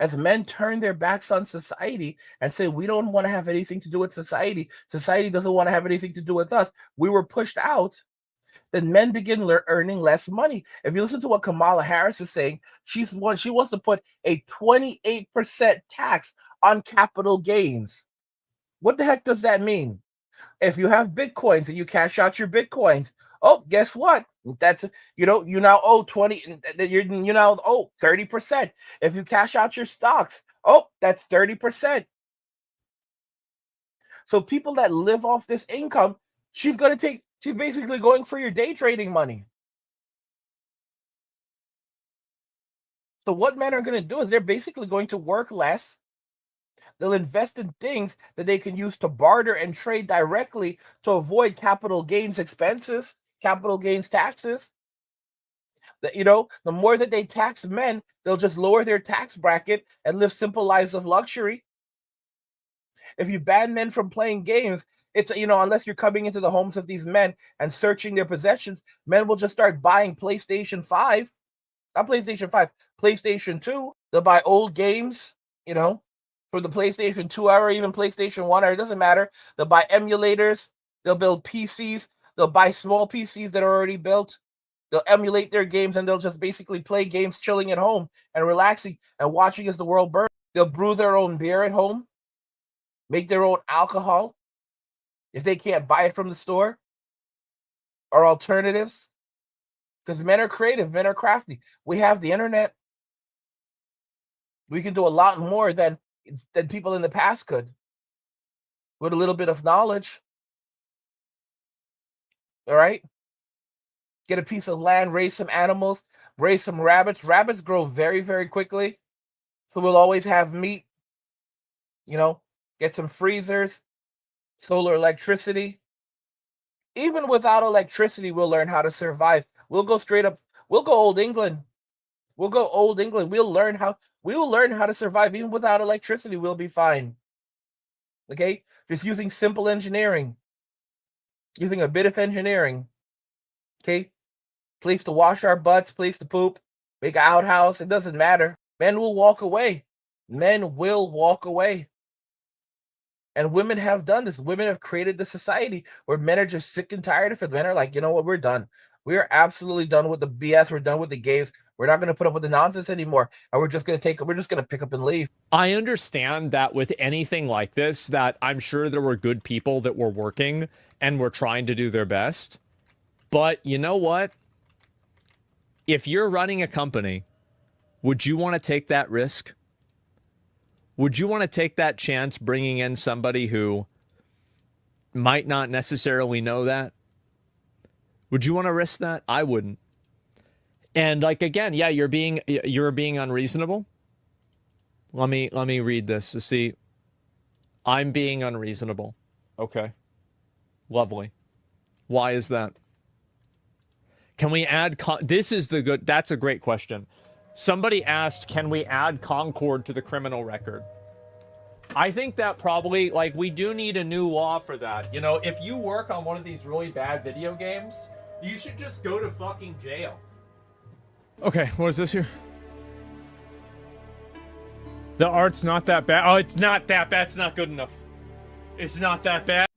as men turn their backs on society and say, we don't want to have anything to do with society, society doesn't want to have anything to do with us, we were pushed out, then men begin earning less money. If you listen to what Kamala Harris is saying, she wants to put a 28% tax on capital gains. What the heck does that mean? If you have Bitcoins and you cash out your Bitcoins, oh, guess what? That's, you now owe 20, you now owe 30%. If you cash out your stocks, oh, that's 30%. So people that live off this income, she's basically going for your day trading money. So what men are going to do is they're basically going to work less. They'll invest in things that they can use to barter and trade directly to avoid capital gains expenses, capital gains taxes. The more that they tax men, they'll just lower their tax bracket and live simple lives of luxury. If you ban men from playing games, it's, unless you're coming into the homes of these men and searching their possessions, men will just start buying PlayStation 5. Not PlayStation 5, PlayStation 2. They'll buy old games, for the PlayStation 2 or even PlayStation 1, or it doesn't matter. They'll buy emulators. They'll build PCs. They'll buy small PCs that are already built. They'll emulate their games, and they'll just basically play games chilling at home and relaxing and watching as the world burns. They'll brew their own beer at home, make their own alcohol if they can't buy it from the store, or alternatives. Because men are creative, men are crafty. We have the internet. We can do a lot more than people in the past could with a little bit of knowledge. All right? Get a piece of land, raise some animals, raise some rabbits. Rabbits grow very, very quickly. So we'll always have meat. Get some freezers, solar electricity. Even without electricity, we'll learn how to survive. We'll go straight up. We'll go old England. We'll learn how to survive. Even without electricity, we'll be fine. Okay? Just using simple engineering. Using a bit of engineering. Okay? Place to wash our butts, place to poop, make an outhouse. It doesn't matter. Men will walk away. Men will walk away. And women have done this. Women have created the society where men are just sick and tired of it. Men are like, you know what? We're done. We are absolutely done with the BS. We're done with the games. We're not going to put up with the nonsense anymore. And we're just going to pick up and leave. I understand that with anything like this, that I'm sure there were good people that were working and were trying to do their best. But you know what? If you're running a company, would you want to take that risk? Would you want to take that chance bringing in somebody who might not necessarily know that? Would you want to risk that? I wouldn't. And again, yeah, you're being unreasonable. Let me read this to see. I'm being unreasonable. Okay. Lovely. Why is that? Can we add that's a great question. Somebody asked, can we add Concord to the criminal record? I think that probably, we do need a new law for that. If you work on one of these really bad video games, you should just go to fucking jail. Okay, what is this here? The art's not that bad. Oh, it's not that bad. It's not good enough. It's not that bad.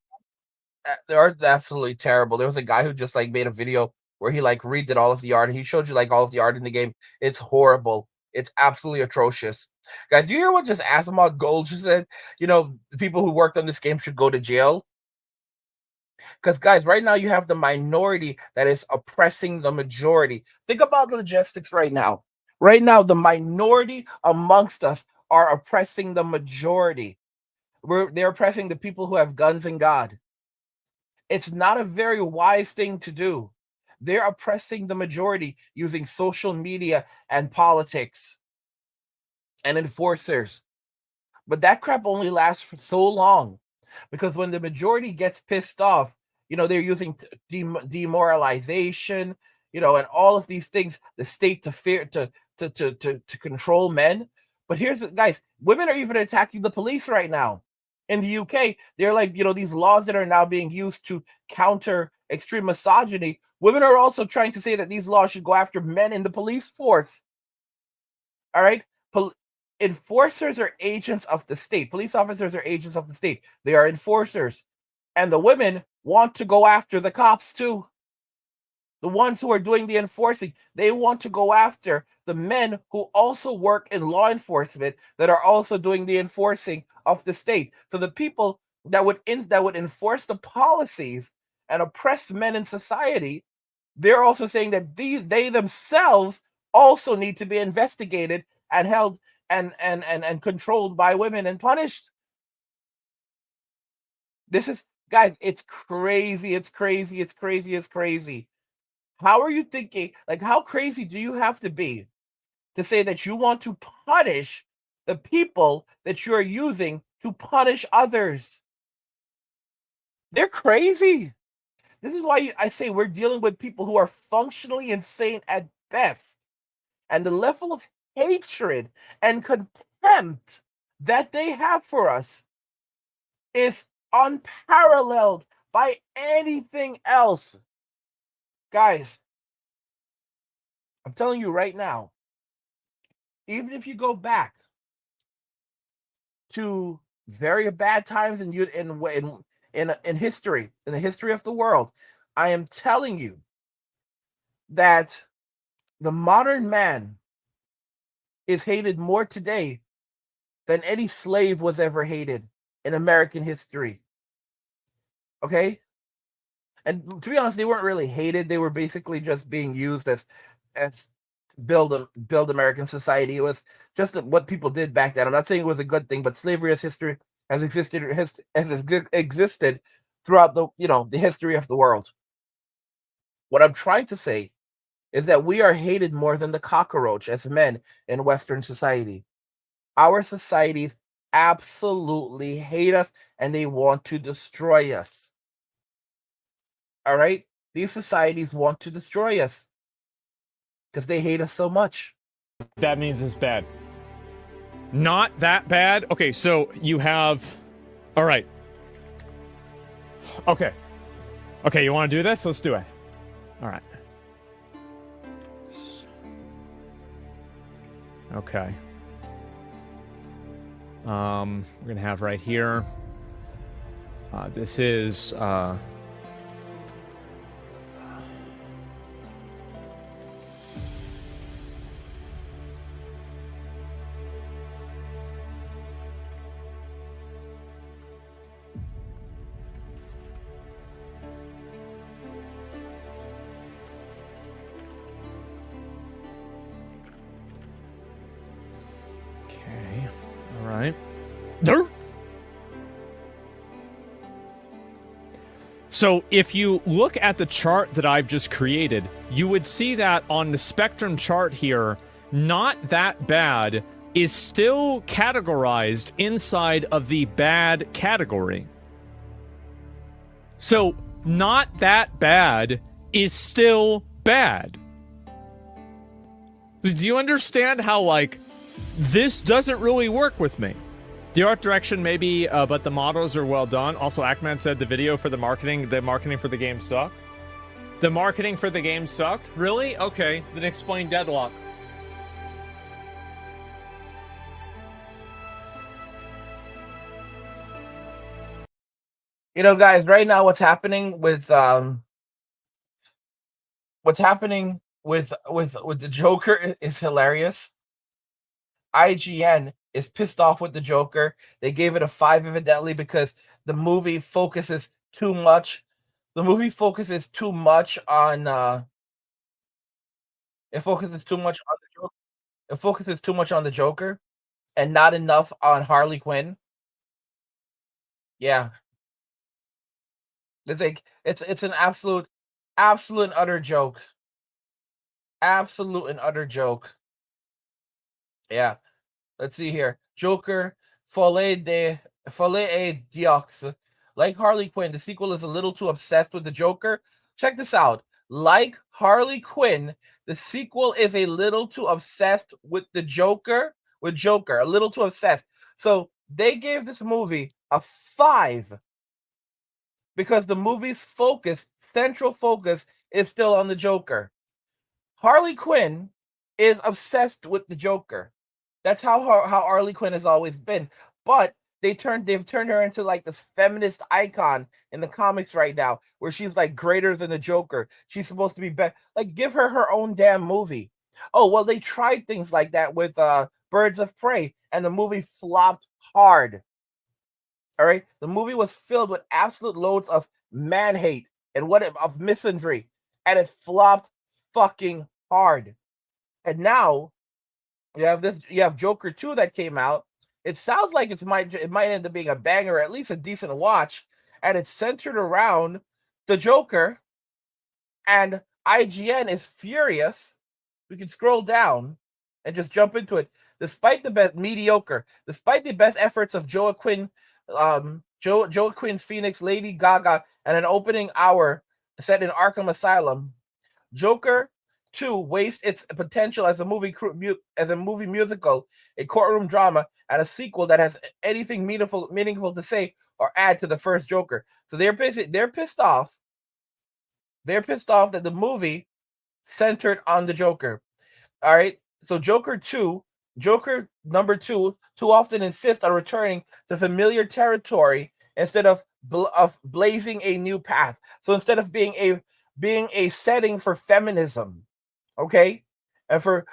The art's absolutely terrible. There was a guy who just made a video where he redid all of the art, and he showed you all of the art in the game. It's horrible. It's absolutely atrocious. Guys, do you hear what just Asimov Gold just said? The people who worked on this game should go to jail. Because, guys, right now you have the minority that is oppressing the majority. Think about the logistics right now. Right now, the minority amongst us are oppressing the majority. They're oppressing the people who have guns and God. It's not a very wise thing to do. They're oppressing the majority using social media and politics. and enforcers. But that crap only lasts for so long, because when the majority gets pissed off, they're using demoralization, and all of these things, the state to fear, to control men. But here's the guys, women are even attacking the police right now. In the UK, they're like, these laws that are now being used to counter extreme misogyny. Women are also trying to say that these laws should go after men in the police force. All right? Enforcers are agents of the state. Police officers are agents of the state. They are enforcers. And the women want to go after the cops too. The ones who are doing the enforcing, they want to go after the men who also work in law enforcement that are also doing the enforcing of the state. So the people that would enforce the policies and oppress men in society, they're also saying that they themselves also need to be investigated and held and controlled by women and punished. This is, guys, it's crazy. It's crazy. It's crazy. It's crazy. How are you thinking? Like, how crazy do you have to be to say that you want to punish the people that you're using to punish others? They're crazy. This is why I say we're dealing with people who are functionally insane at best. And the level of hatred and contempt that they have for us is unparalleled by anything else. Guys, I'm telling you right now, even if you go back to very bad times in history, in the history of the world, I am telling you that the modern man is hated more today than any slave was ever hated in American history. Okay? And to be honest, they weren't really hated. They were basically just being used as build American society. It was just what people did back then. I'm not saying it was a good thing, but slavery as history has existed throughout the history of the world. What I'm trying to say is that we are hated more than the cockroach as men in Western society. Our societies absolutely hate us and they want to destroy us. All right? These societies want to destroy us because they hate us so much. That means it's bad. Not that bad? Okay, so you have... All right. Okay. Okay, you want to do this? Let's do it. All right. Okay. We're going to have right here... this is... So if you look at the chart that I've just created, you would see that on the spectrum chart here, not that bad is still categorized inside of the bad category. So not that bad is still bad. Do you understand how, like, this doesn't really work with me? The art direction maybe, but the models are well done. Also, Ackman said the video for the marketing for the game sucked. The marketing for the game sucked? Really? Okay, then explain Deadlock. Guys, right now what's happening with the Joker is hilarious. IGN is pissed off with the Joker. They gave it a 5 evidently because the movie focuses too much. The movie focuses too much on it focuses too much on the Joker. It focuses too much on the Joker and not enough on Harley Quinn. Yeah. It's like it's an absolute and utter joke. Absolute and utter joke. Yeah. Let's see here. Joker, Folie et DUCE. Like Harley Quinn, the sequel is a little too obsessed with the Joker. Check this out. Like Harley Quinn, the sequel is a little too obsessed with the Joker. With Joker, a little too obsessed. So they gave this movie a 5 because the movie's focus, central focus, is still on the Joker. Harley Quinn is obsessed with the Joker. That's how Harley Quinn has always been. But they've turned her into like this feminist icon in the comics right now, where she's like greater than the Joker. She's supposed to be better. Like, give her own damn movie. Oh, well, they tried things like that with Birds of Prey, and the movie flopped hard. All right, the movie was filled with absolute loads of man hate and of misandry, and it flopped fucking hard. And now you have Joker 2 that came out. It sounds like it might end up being a banger, or at least a decent watch, and it's centered around the Joker. And IGN is furious. We can scroll down and just jump into it. Despite the best efforts of Joaquin Phoenix, Lady Gaga, and an opening hour set in Arkham Asylum, Joker 2 wastes its potential as a movie musical, a courtroom drama, and a sequel that has anything meaningful to say or add to the first Joker. So they're pissed off. They're pissed off that the movie centered on the Joker. All right. So Joker number 2 too often insists on returning to familiar territory instead of blazing a new path. So instead of being a setting for feminism, okay, and for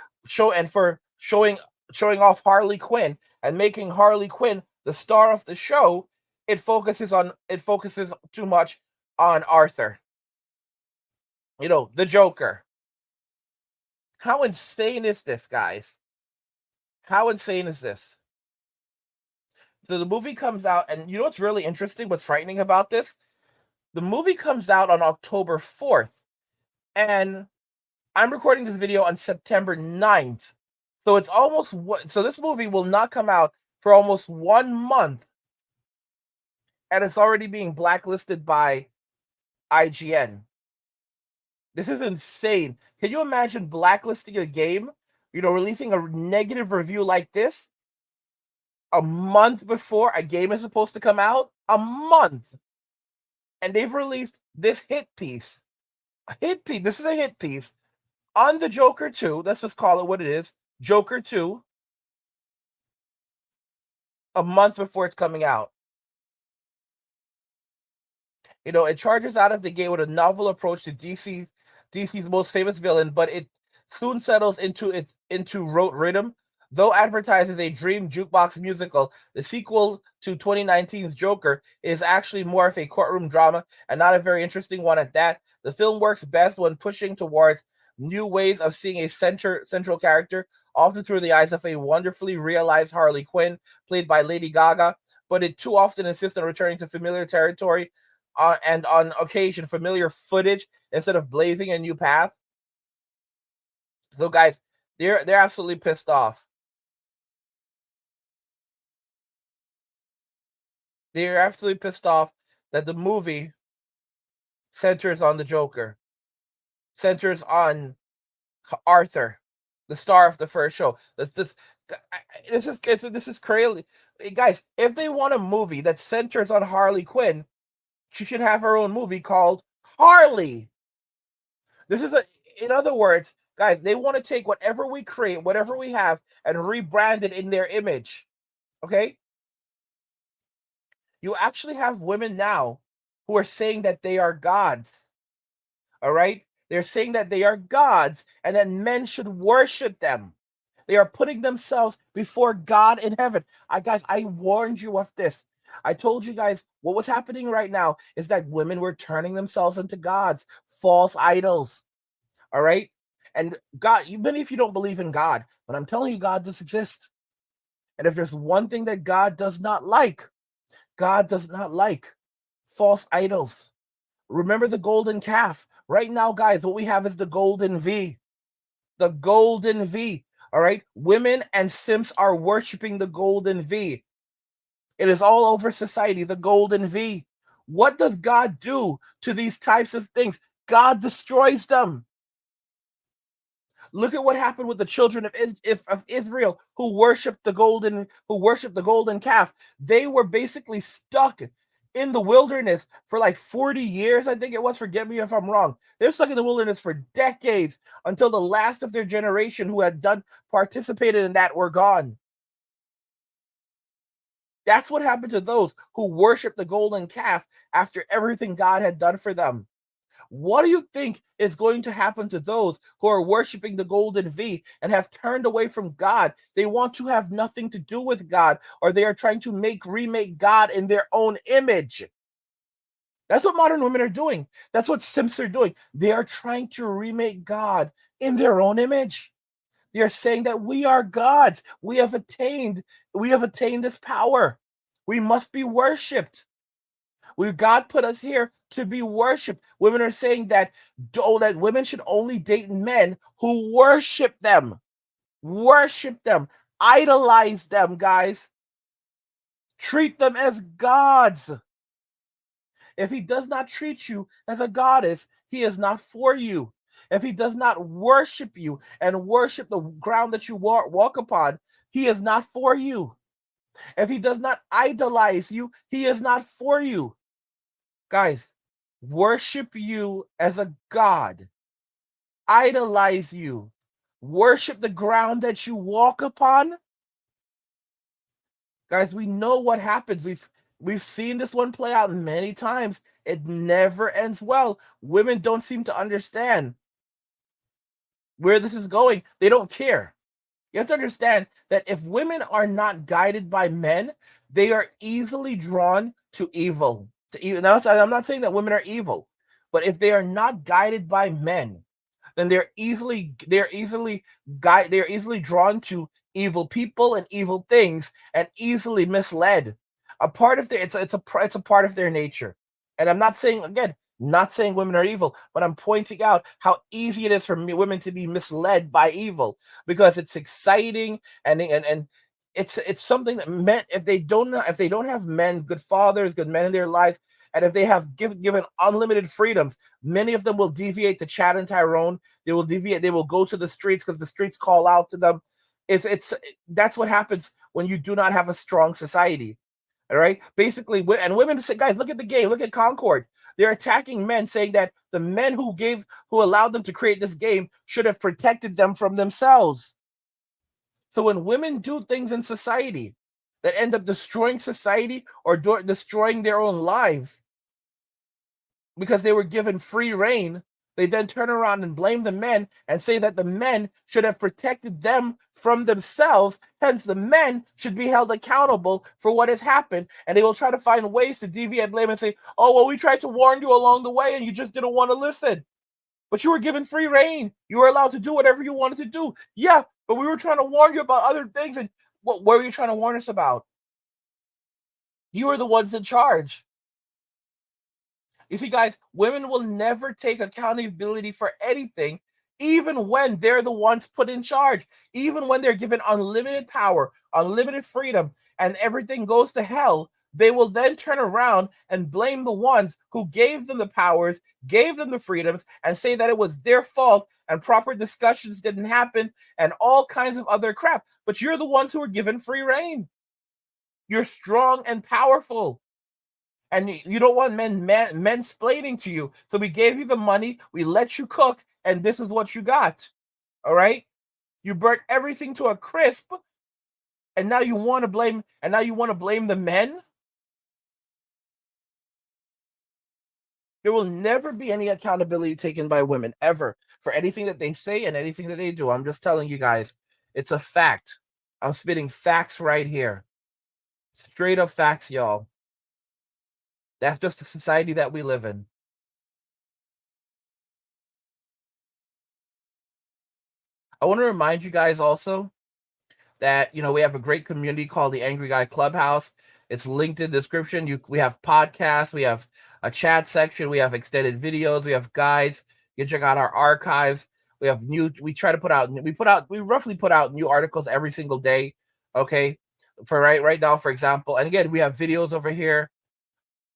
showing off Harley Quinn and making Harley Quinn the star of the show, it focuses too much on Arthur. The Joker. How insane is this, guys? How insane is this? So the movie comes out, and you know what's really interesting, what's frightening about this? The movie comes out on October 4th, and I'm recording this video on September 9th. So this movie will not come out for almost 1 month, and it's already being blacklisted by IGN. This is insane. Can you imagine blacklisting a game? Releasing a negative review like this a month before a game is supposed to come out? A month. And they've released this hit piece. This is a hit piece on the Joker 2. Let's just call it what it is. Joker 2. A month before it's coming out. It charges out of the gate with a novel approach to DC's most famous villain, but it soon settles into rote rhythm. Though advertised as a dream jukebox musical, the sequel to 2019's Joker is actually more of a courtroom drama, and not a very interesting one at that. The film works best when pushing towards new ways of seeing a central character, often through the eyes of a wonderfully realized Harley Quinn, played by Lady Gaga, but it too often insists on returning to familiar territory and on occasion familiar footage instead of blazing a new path. So guys, they're absolutely pissed off. They're absolutely pissed off that the movie centers on the Joker, centers on Arthur, the star of the first show. This is crazy, guys. If they want a movie that centers on Harley Quinn, she should have her own movie called Harley. In other words, guys, they want to take whatever we create, whatever we have, and rebrand it in their image. Okay? You actually have women now who are saying that they are gods. All right? They're saying that they are gods and that men should worship them. They are putting themselves before God in heaven. Guys, I warned you of this. I told you guys what was happening right now is that women were turning themselves into gods, false idols. All right? And God, even if you don't believe in God, but I'm telling you, God does exist. And if there's one thing that God does not like false idols. Remember the golden calf. Right now, guys, what we have is the golden V. The golden V. All right. Women and simps are worshiping the golden V. It is all over society, the golden V. What does God do to these types of things? God destroys them. Look at what happened with the children of Israel who worshiped the golden calf. They were basically stuck in the wilderness for like 40 years, I think it was. Forget me if I'm wrong. They were stuck in the wilderness for decades until the last of their generation who had participated in that were gone. That's what happened to those who worshiped the golden calf after everything God had done for them. What do you think is going to happen to those who are worshiping the golden V and have turned away from God? They want to have nothing to do with God, or they are trying to remake God in their own image. That's what modern women are doing. That's what simps are doing. They are trying to remake God in their own image. They are saying that we are gods. We have attained this power. We must be worshipped. God put us here to be worshipped. Women are saying that women should only date men who worship them, idolize them, guys. Treat them as gods. If he does not treat you as a goddess, he is not for you. If he does not worship you and worship the ground that you walk upon, he is not for you. If he does not idolize you, he is not for you. Guys, worship you as a god, idolize you, worship the ground that you walk upon. Guys, we know what happens. We've seen this one play out many times. It never ends well. Women don't seem to understand where this is going. They don't care. You have to understand that if women are not guided by men, they are easily drawn to evil. Now, I'm not saying that women are evil, but if they are not guided by men, then they're easily drawn to evil people and evil things and easily misled. It's a part of their nature. And I'm not saying, again, not saying women are evil, but I'm pointing out how easy it is for women to be misled by evil because it's exciting and it's something that men, if they don't have men, good fathers, good men in their lives, and if they have given unlimited freedoms, many of them will deviate to Chad and Tyrone. They will go to the streets because the streets call out to them. That's what happens when you do not have a strong society. All right. Basically, and women say, guys, look at the game, look at Concord. They're attacking men, saying that the men who allowed them to create this game should have protected them from themselves. So when women do things in society that end up destroying society or destroying their own lives because they were given free reign, they then turn around and blame the men and say that the men should have protected them from themselves. Hence, the men should be held accountable for what has happened. And they will try to find ways to deviate blame and say, oh, well, we tried to warn you along the way and you just didn't want to listen. But you were given free reign. You were allowed to do whatever you wanted to do. Yeah, but we were trying to warn you about other things. And what were you trying to warn us about? You were the ones in charge. You see, guys, women will never take accountability for anything, even when they're the ones put in charge, even when they're given unlimited power, unlimited freedom, and everything goes to hell. They will then turn around and blame the ones who gave them the powers, gave them the freedoms, and say that it was their fault and proper discussions didn't happen and all kinds of other crap. But you're the ones who were given free reign. You're strong and powerful. And you don't want men splaining to you. So we gave you the money, we let you cook, and this is what you got. All right? You burnt everything to a crisp, and now you want to blame the men? There will never be any accountability taken by women ever for anything that they say and anything that they do. I'm just telling you guys, it's a fact. I'm spitting facts right here. Straight up facts, y'all. That's just the society that we live in. I want to remind you guys also that, we have a great community called the Angry Guy Clubhouse. It's linked in the description. We have podcasts, we have a chat section, we have extended videos, we have guides. You can check out our archives. We roughly put out new articles every single day. Okay. For right now, for example, and again, we have videos over here,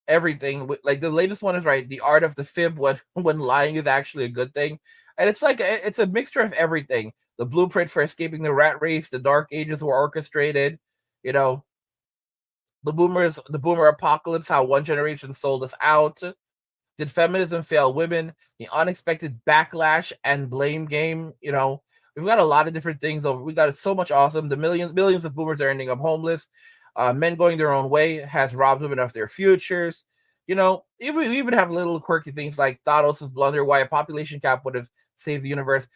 everything. Like the latest one is the art of the fib when lying is actually a good thing. And it's a mixture of everything. The blueprint for escaping the rat race, the dark ages were orchestrated, you know, the boomer apocalypse, how one generation sold us out. Did feminism fail women? The unexpected backlash and blame game. We've got a lot of different things over. We got so much awesome. The millions of boomers are ending up homeless. Men going their own way has robbed women of their futures. We even have little quirky things like Thanos' blunder, why a population cap would have saved the universe.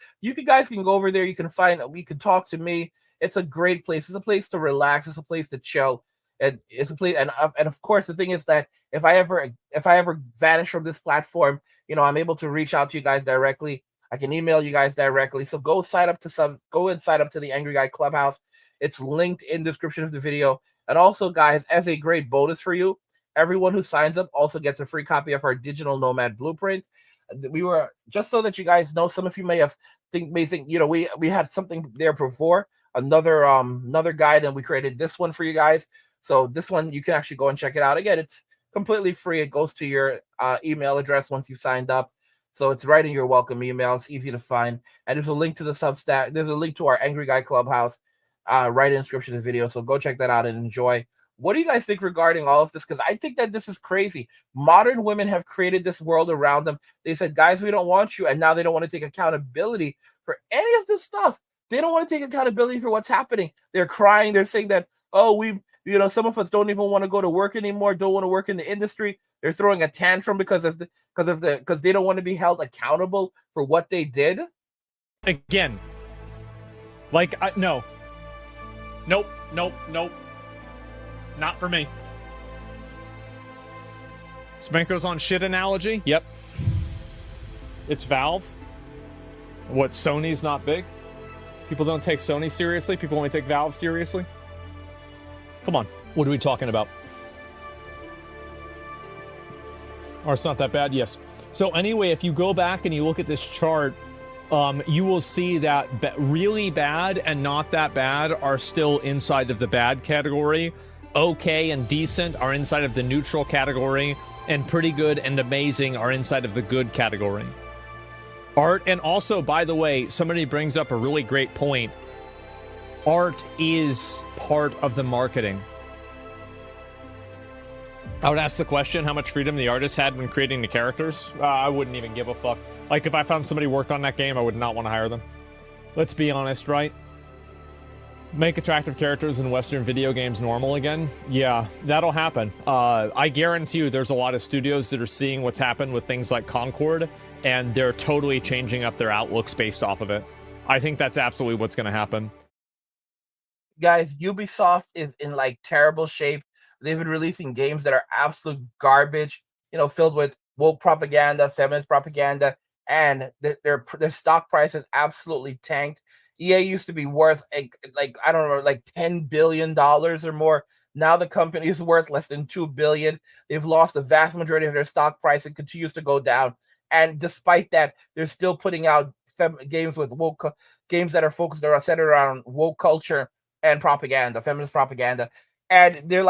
Guys can go over there. You can talk to me. It's a great place. It's a place to relax. It's a place to chill. And it's a place, and of course, the thing is that if I ever vanish from this platform, I'm able to reach out to you guys directly. I can email you guys directly. So go and sign up to the Angry Guy Clubhouse. It's linked in the description of the video. And also, guys, as a great bonus for you, everyone who signs up also gets a free copy of our digital nomad blueprint. We were just so that you guys know. Some of you may think we had something there before, another guide, and we created this one for you guys. So this one, you can actually go and check it out. Again, it's completely free. It goes to your email address once you've signed up. So it's right in your welcome email. It's easy to find. And there's a link to the Substack. There's a link to our Angry Guy Clubhouse right in the description of the video. So go check that out and enjoy. What do you guys think regarding all of this? Because I think that this is crazy. Modern women have created this world around them. They said, guys, we don't want you. And now they don't want to take accountability for any of this stuff. They don't want to take accountability for what's happening. They're crying. They're saying that, some of us don't even want to go to work anymore, don't want to work in the industry. They're throwing a tantrum because they don't want to be held accountable for what they did. Again, no. Nope. Not for me. Spanko's on shit analogy? Yep. It's Valve. What, Sony's not big? People don't take Sony seriously? People only take Valve seriously? Come on, what are we talking about? Or it's not that bad? Yes. So anyway, if you go back and you look at this chart, you will see that really bad and not that bad are still inside of the bad category. Okay and decent are inside of the neutral category, and pretty good and amazing are inside of the good category. Art, and also, by the way, somebody brings up a really great point. Art is part of the marketing. I would ask the question how much freedom the artist had when creating the characters. I wouldn't even give a fuck. Like, if I found somebody worked on that game, I would not want to hire them. Let's be honest, right? Make attractive characters in Western video games normal again? Yeah, that'll happen. I guarantee you there's a lot of studios that are seeing what's happened with things like Concord, and they're totally changing up their outlooks based off of it. I think that's absolutely what's going to happen. Guys, Ubisoft is in terrible shape. They've been releasing games that are absolute garbage, filled with woke propaganda, feminist propaganda, and their stock price has absolutely tanked. EA used to be worth I don't know, $10 billion or more. Now the company is worth less than $2 billion. They've lost the vast majority of their stock price. It continues to go down. And despite that, they're still putting out games with games that are centered around woke culture and propaganda, feminist propaganda. And they're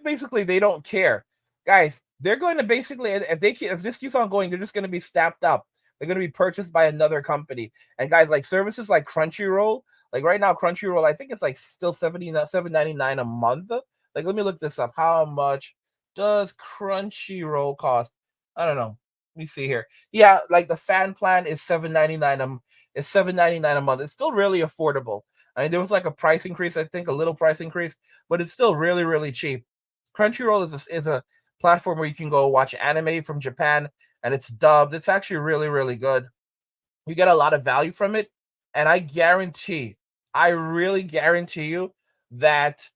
basically they don't care. Guys, they're going to basically, if this keeps on going, they're just going to be snapped up. They're going to be purchased by another company. And guys, services like Crunchyroll, right now Crunchyroll, I think it's still $7.99 a month. Let me look this up. How much does Crunchyroll cost? I don't know. Let me see here. Yeah, the fan plan is $7.99 a month. It's still really affordable. I mean, there was a price increase, I think, a little price increase, but it's still really, really cheap. Crunchyroll is a platform where you can go watch anime from Japan, and it's dubbed. It's actually really, really good. You get a lot of value from it, and I really guarantee you that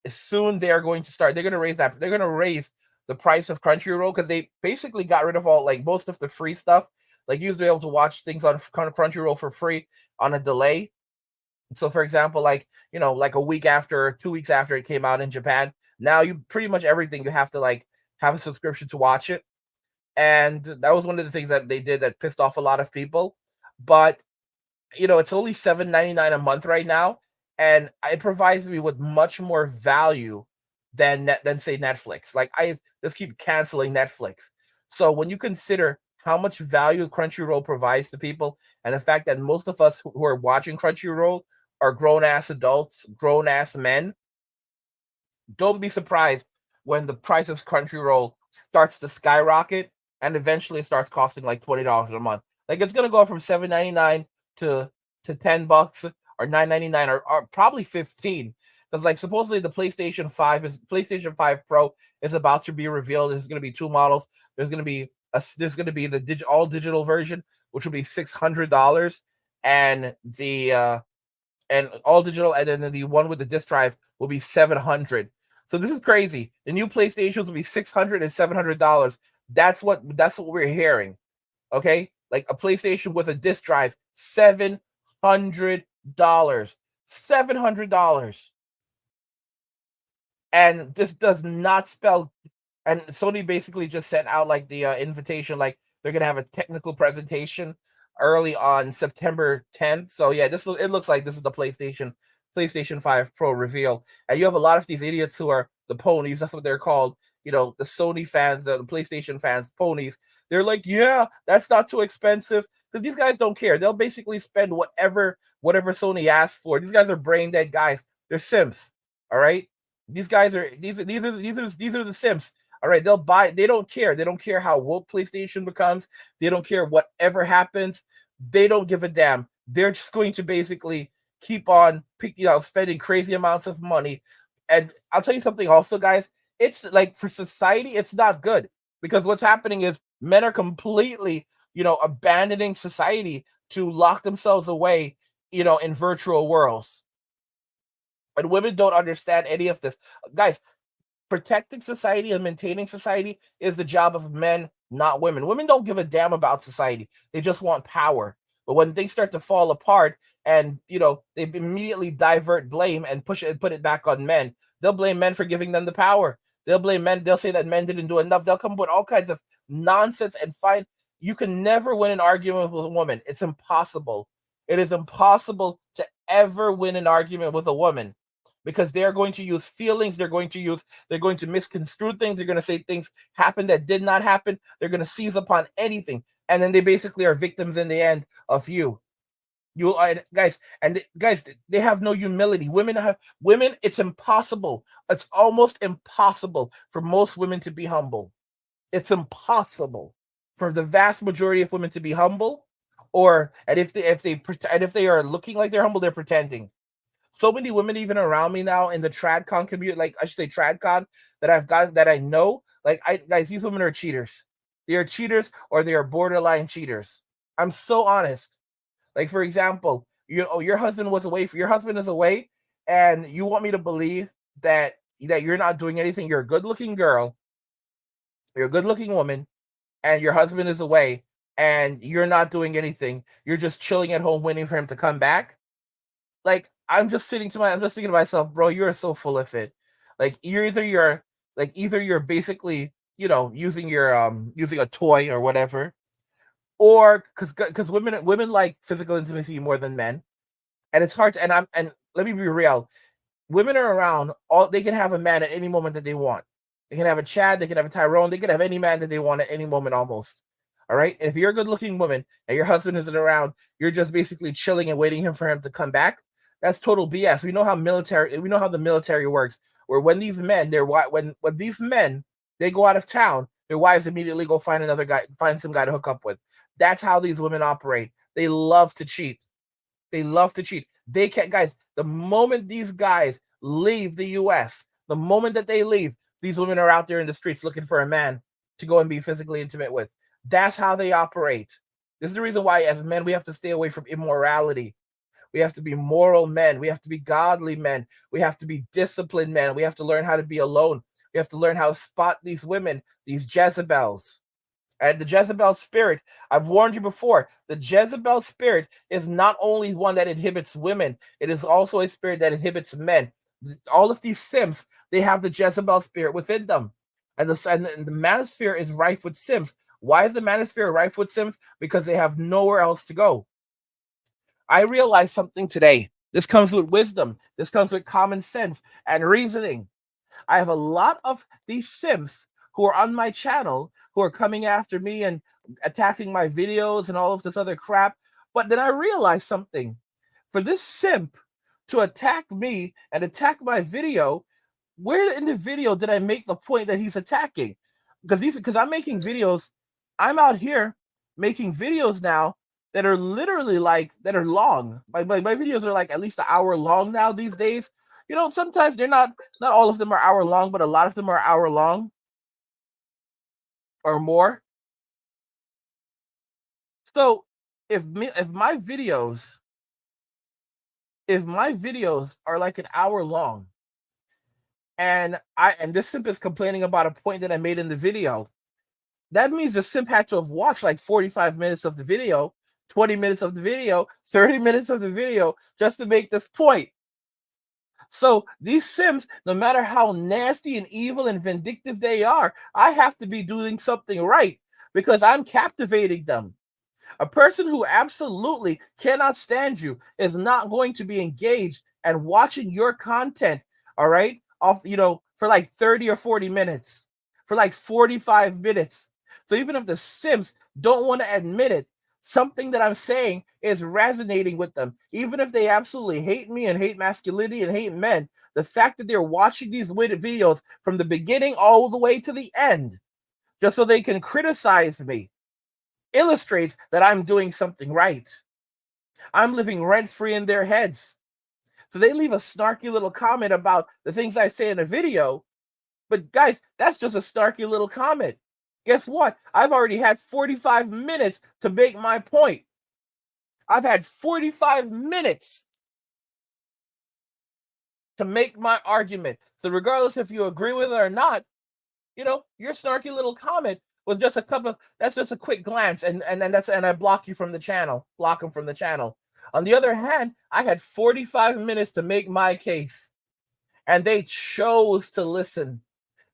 soon they're going to raise the price of Crunchyroll, because they basically got rid of all most of the free stuff. You used to be able to watch things on Crunchyroll for free on a delay. So, for example, a week after, 2 weeks after it came out in Japan, now you pretty much everything you have to have a subscription to watch it. And that was one of the things that they did that pissed off a lot of people. But it's only $7.99 a month right now, and it provides me with much more value than say Netflix. Like, I just keep canceling Netflix. So when you consider how much value Crunchyroll provides to people, and the fact that most of us who are watching Crunchyroll are grown ass adults, grown ass men, don't be surprised when the price of Crunchyroll starts to skyrocket and eventually starts costing like $20 a month. Like, it's gonna go from $7.99 to $10 or $9.99 or probably 15. Because, like, supposedly the PlayStation 5 Pro is about to be revealed. There's gonna be two models. There's gonna be the all digital version, which will be $600, and the and all digital, and then the one with the disc drive will be $700. So this is crazy. The new PlayStations will be $600 and $700. That's what we're hearing. Okay, like a PlayStation with a disc drive, $700. $700. And this does not spell. And Sony basically just sent out like the invitation, like they're gonna have a technical presentation early on September 10th. So yeah, it looks like this is the PlayStation 5 Pro reveal. And you have a lot of these idiots who are the ponies. That's what they're called. The Sony fans, the PlayStation fans, ponies. They're like, yeah, that's not too expensive, because these guys don't care. They'll basically spend whatever Sony asks for. These guys are brain dead guys. They're simps. All right. These guys are these are the simps. All right, they'll buy. They don't care. They don't care how woke PlayStation becomes. They don't care whatever happens. They don't give a damn. They're just going to basically keep on spending crazy amounts of money. And I'll tell you something also, guys. It's like, for society, it's not good, because what's happening is men are completely, abandoning society to lock themselves away, in virtual worlds. And women don't understand any of this. Guys, protecting society and maintaining society is the job of men, not women. Women don't give a damn about society. They just want power. But when things start to fall apart and, they immediately divert blame and put it back on men, they'll blame men for giving them the power. They'll blame men. They'll say that men didn't do enough. They'll come up with all kinds of nonsense and fight. You can never win an argument with a woman. It's impossible. It is impossible to ever win an argument with a woman, because they're going to use feelings. They're going to misconstrue things. They're going to say things happened that did not happen. They're going to seize upon anything. And then they basically are victims in the end of you. Guys, they have no humility. Women, it's impossible. It's almost impossible for most women to be humble. It's impossible for the vast majority of women to be humble, and if they are looking like they're humble, they're pretending. So many women, even around me now in the TradCon community, like I should say TradCon, that I know, like, guys, these women are cheaters. They are cheaters, or they are borderline cheaters. I'm so honest. Like, for example, your husband is away, and you want me to believe that you're not doing anything. You're a good-looking girl. You're a good-looking woman, and your husband is away, and you're not doing anything. You're just chilling at home waiting for him to come back. Like, I'm just thinking to myself, bro, you're so full of it. Like, either you're basically, using a toy or whatever, or because women like physical intimacy more than men, and it's hard to, and let me be real, women are around, they can have a man at any moment that they want. They can have a Chad, they can have a Tyrone, they can have any man that they want at any moment almost. All right. And if you're a good-looking woman and your husband isn't around, you're just basically chilling and waiting for him to come back. That's total BS. We know how the military works. Where when these men, they go out of town, their wives immediately go find some guy to hook up with. That's how these women operate. They love to cheat. They can't, guys. The moment these guys leave the U.S., the moment that they leave, these women are out there in the streets looking for a man to go and be physically intimate with. That's how they operate. This is the reason why, as men, we have to stay away from immorality. We have to be moral men. We have to be godly men. We have to be disciplined men. We have to learn how to be alone. We have to learn how to spot these women, these Jezebels. And the Jezebel spirit, I've warned you before, the Jezebel spirit is not only one that inhibits women, it is also a spirit that inhibits men. All of these simps, they have the Jezebel spirit within them. And the manosphere is rife with simps. Why is the manosphere rife with simps? Because they have nowhere else to go. I realized something today. This comes with wisdom. This comes with common sense and reasoning. I have a lot of these simps who are on my channel who are coming after me and attacking my videos and all of this other crap. But then I realized something. For this simp to attack me and attack my video, where in the video did I make the point that he's attacking? Because I'm making videos, I'm out here making videos now that are literally that are long. My videos are like at least an hour long now these days. You know, sometimes they're not all of them are hour long, but a lot of them are hour long or more. So if my videos are like an hour long, and this simp is complaining about a point that I made in the video, that means the simp had to have watched like 45 minutes of the video, 20 minutes of the video, 30 minutes of the video just to make this point. So these simps, no matter how nasty and evil and vindictive they are, I have to be doing something right because I'm captivating them. A person who absolutely cannot stand you is not going to be engaged and watching your content, all right, for like 30 or 40 minutes, for like 45 minutes. So even if the simps don't want to admit it, something that I'm saying is resonating with them. Even if they absolutely hate me and hate masculinity and hate men, the fact that they're watching these videos from the beginning all the way to the end, just so they can criticize me, illustrates that I'm doing something right. I'm living rent-free in their heads. So they leave a snarky little comment about the things I say in a video. But guys, that's just a snarky little comment. Guess what? I've already had 45 minutes to make my point. I've had 45 minutes to make my argument. So regardless if you agree with it or not, your snarky little comment was just that's just a quick glance, and I block you from the channel. Block them from the channel. On the other hand, I had 45 minutes to make my case, and they chose to listen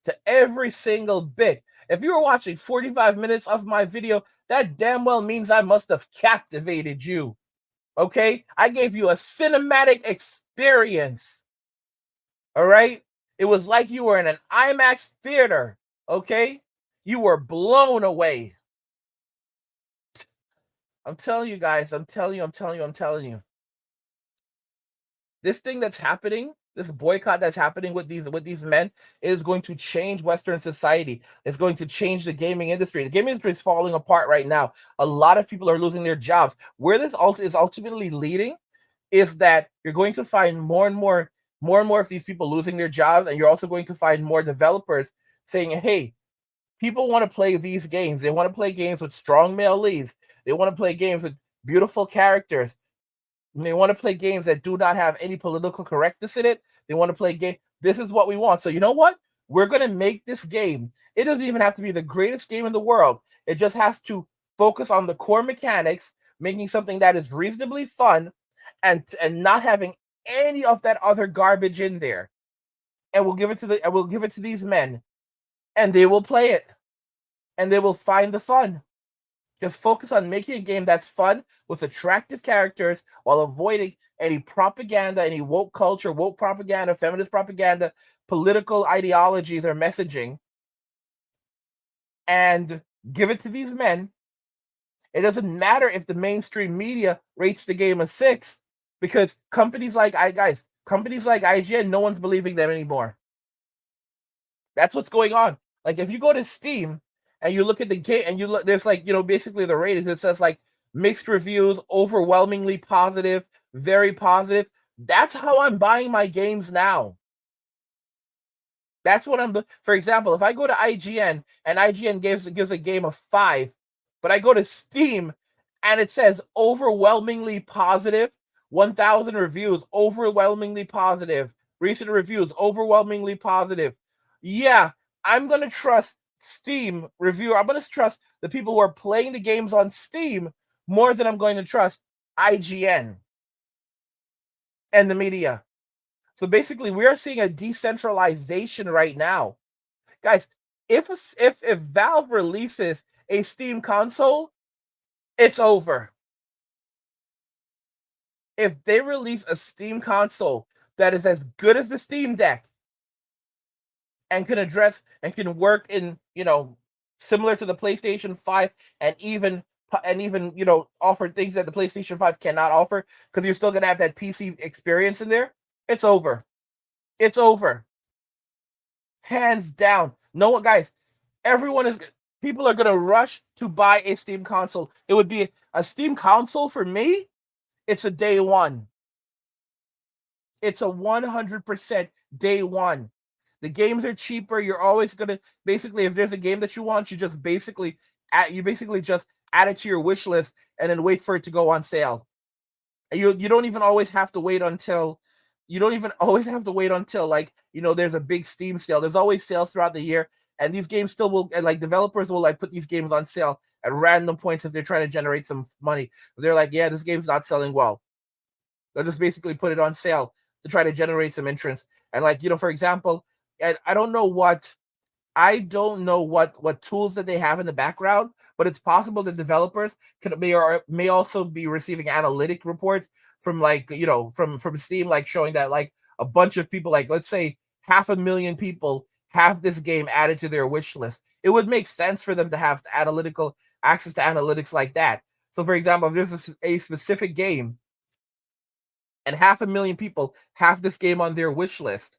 to every single bit. If you were watching 45 minutes of my video, that damn well means I must have captivated you. Okay? I gave you a cinematic experience. All right? It was like you were in an IMAX theater. Okay? You were blown away. I'm telling you guys, I'm telling you. This thing that's happening, this boycott that's happening with these men is going to change Western society. It's going to change the gaming industry. The gaming industry is falling apart right now. A lot of people are losing their jobs. Where this is ultimately leading is that you're going to find more and more of these people losing their jobs, and you're also going to find more developers saying, hey, people want to play these games. They want to play games with strong male leads. They want to play games with beautiful characters. And they want to play games that do not have any political correctness in it. They want to play game. This is what we want. So you know what? We're going to make this game. It doesn't even have to be the greatest game in the world. It just has to focus on the core mechanics, making something that is reasonably fun, and not having any of that other garbage in there. And we'll give it to these men, and they will play it, and they will find the fun. Just focus on making a game that's fun with attractive characters while avoiding any propaganda, any woke culture, woke propaganda, feminist propaganda, political ideologies or messaging, and give it to these men. It doesn't matter if the mainstream media rates the game a 6, because companies like IGN, no one's believing them anymore. That's what's going on. Like if you go to Steam and you look at the game and you look, there's basically the ratings. It says like mixed reviews, overwhelmingly positive, very positive. That's how I'm buying my games now. That's what for example, if I go to IGN and IGN gives a game a 5, but I go to Steam and it says overwhelmingly positive, 1,000 reviews, overwhelmingly positive, recent reviews, overwhelmingly positive. Yeah, I'm going to trust Steam reviewer. I'm going to trust the people who are playing the games on Steam more than I'm going to trust IGN and the media. So basically, we are seeing a decentralization right now. Guys, if Valve releases a Steam console, it's over. if they release a Steam console that is as good as the Steam Deck and can address and can work in, similar to the PlayStation 5 and even offer things that the PlayStation 5 cannot offer, because you're still going to have that PC experience in there, it's over. It's over. Hands down. No one, guys, people are going to rush to buy a Steam console. It would be a Steam console for me. It's a day one. It's a 100% day one. The games are cheaper. You're always going to, basically, if there's a game that you want, you basically just add it to your wish list and then wait for it to go on sale. And you don't even always have to wait until like, there's a big Steam sale. There's always sales throughout the year, and these games still will, and like developers will like put these games on sale at random points if they're trying to generate some money. They're like, yeah, this game's not selling well. They'll just basically put it on sale to try to generate some interest. And like, for example, and I don't know what tools that they have in the background, but it's possible that developers may also be receiving analytic reports from like, from Steam, like showing that like a bunch of people, like let's say 500,000 people have this game added to their wish list. It would make sense for them to have analytical access to analytics like that. So for example, if there's a specific game and 500,000 people have this game on their wish list,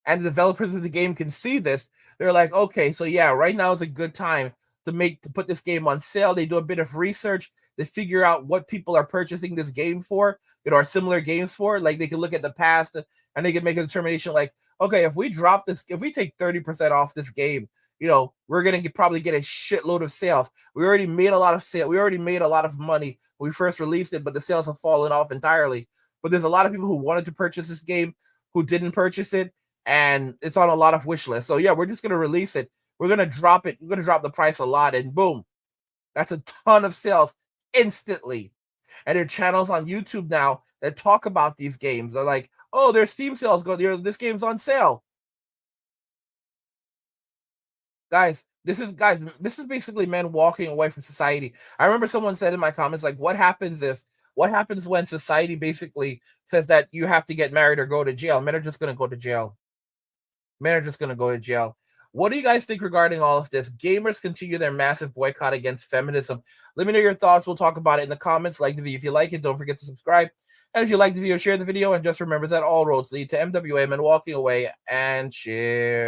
and the developers of the game can see this, they're like, okay, so yeah, right now is a good time to put this game on sale. They do a bit of research. They figure out what people are purchasing this game for, or similar games for. Like they can look at the past and they can make a determination like, okay, if we take 30% off this game, we're going to probably get a shitload of sales. We already made a lot of sales. We already made a lot of money when we first released it, but the sales have fallen off entirely. But there's a lot of people who wanted to purchase this game who didn't purchase it, and it's on a lot of wish lists. So yeah, we're just going to release it. We're going to drop it. We're going to drop the price a lot, and boom, that's a ton of sales instantly. And there are channels on YouTube now that talk about these games. They're like, oh, there's Steam sales going. This game's on sale. Guys, this is basically men walking away from society. I remember someone said in my comments, like, what happens when society basically says that you have to get married or go to jail? Men are just going to go to jail. Men are just going to go to jail. What do you guys think regarding all of this? Gamers continue their massive boycott against feminism. Let me know your thoughts. We'll talk about it in the comments. Like the video if you like it. Don't forget to subscribe. And if you like the video, share the video. And just remember that all roads lead to MWA, men walking away, and share.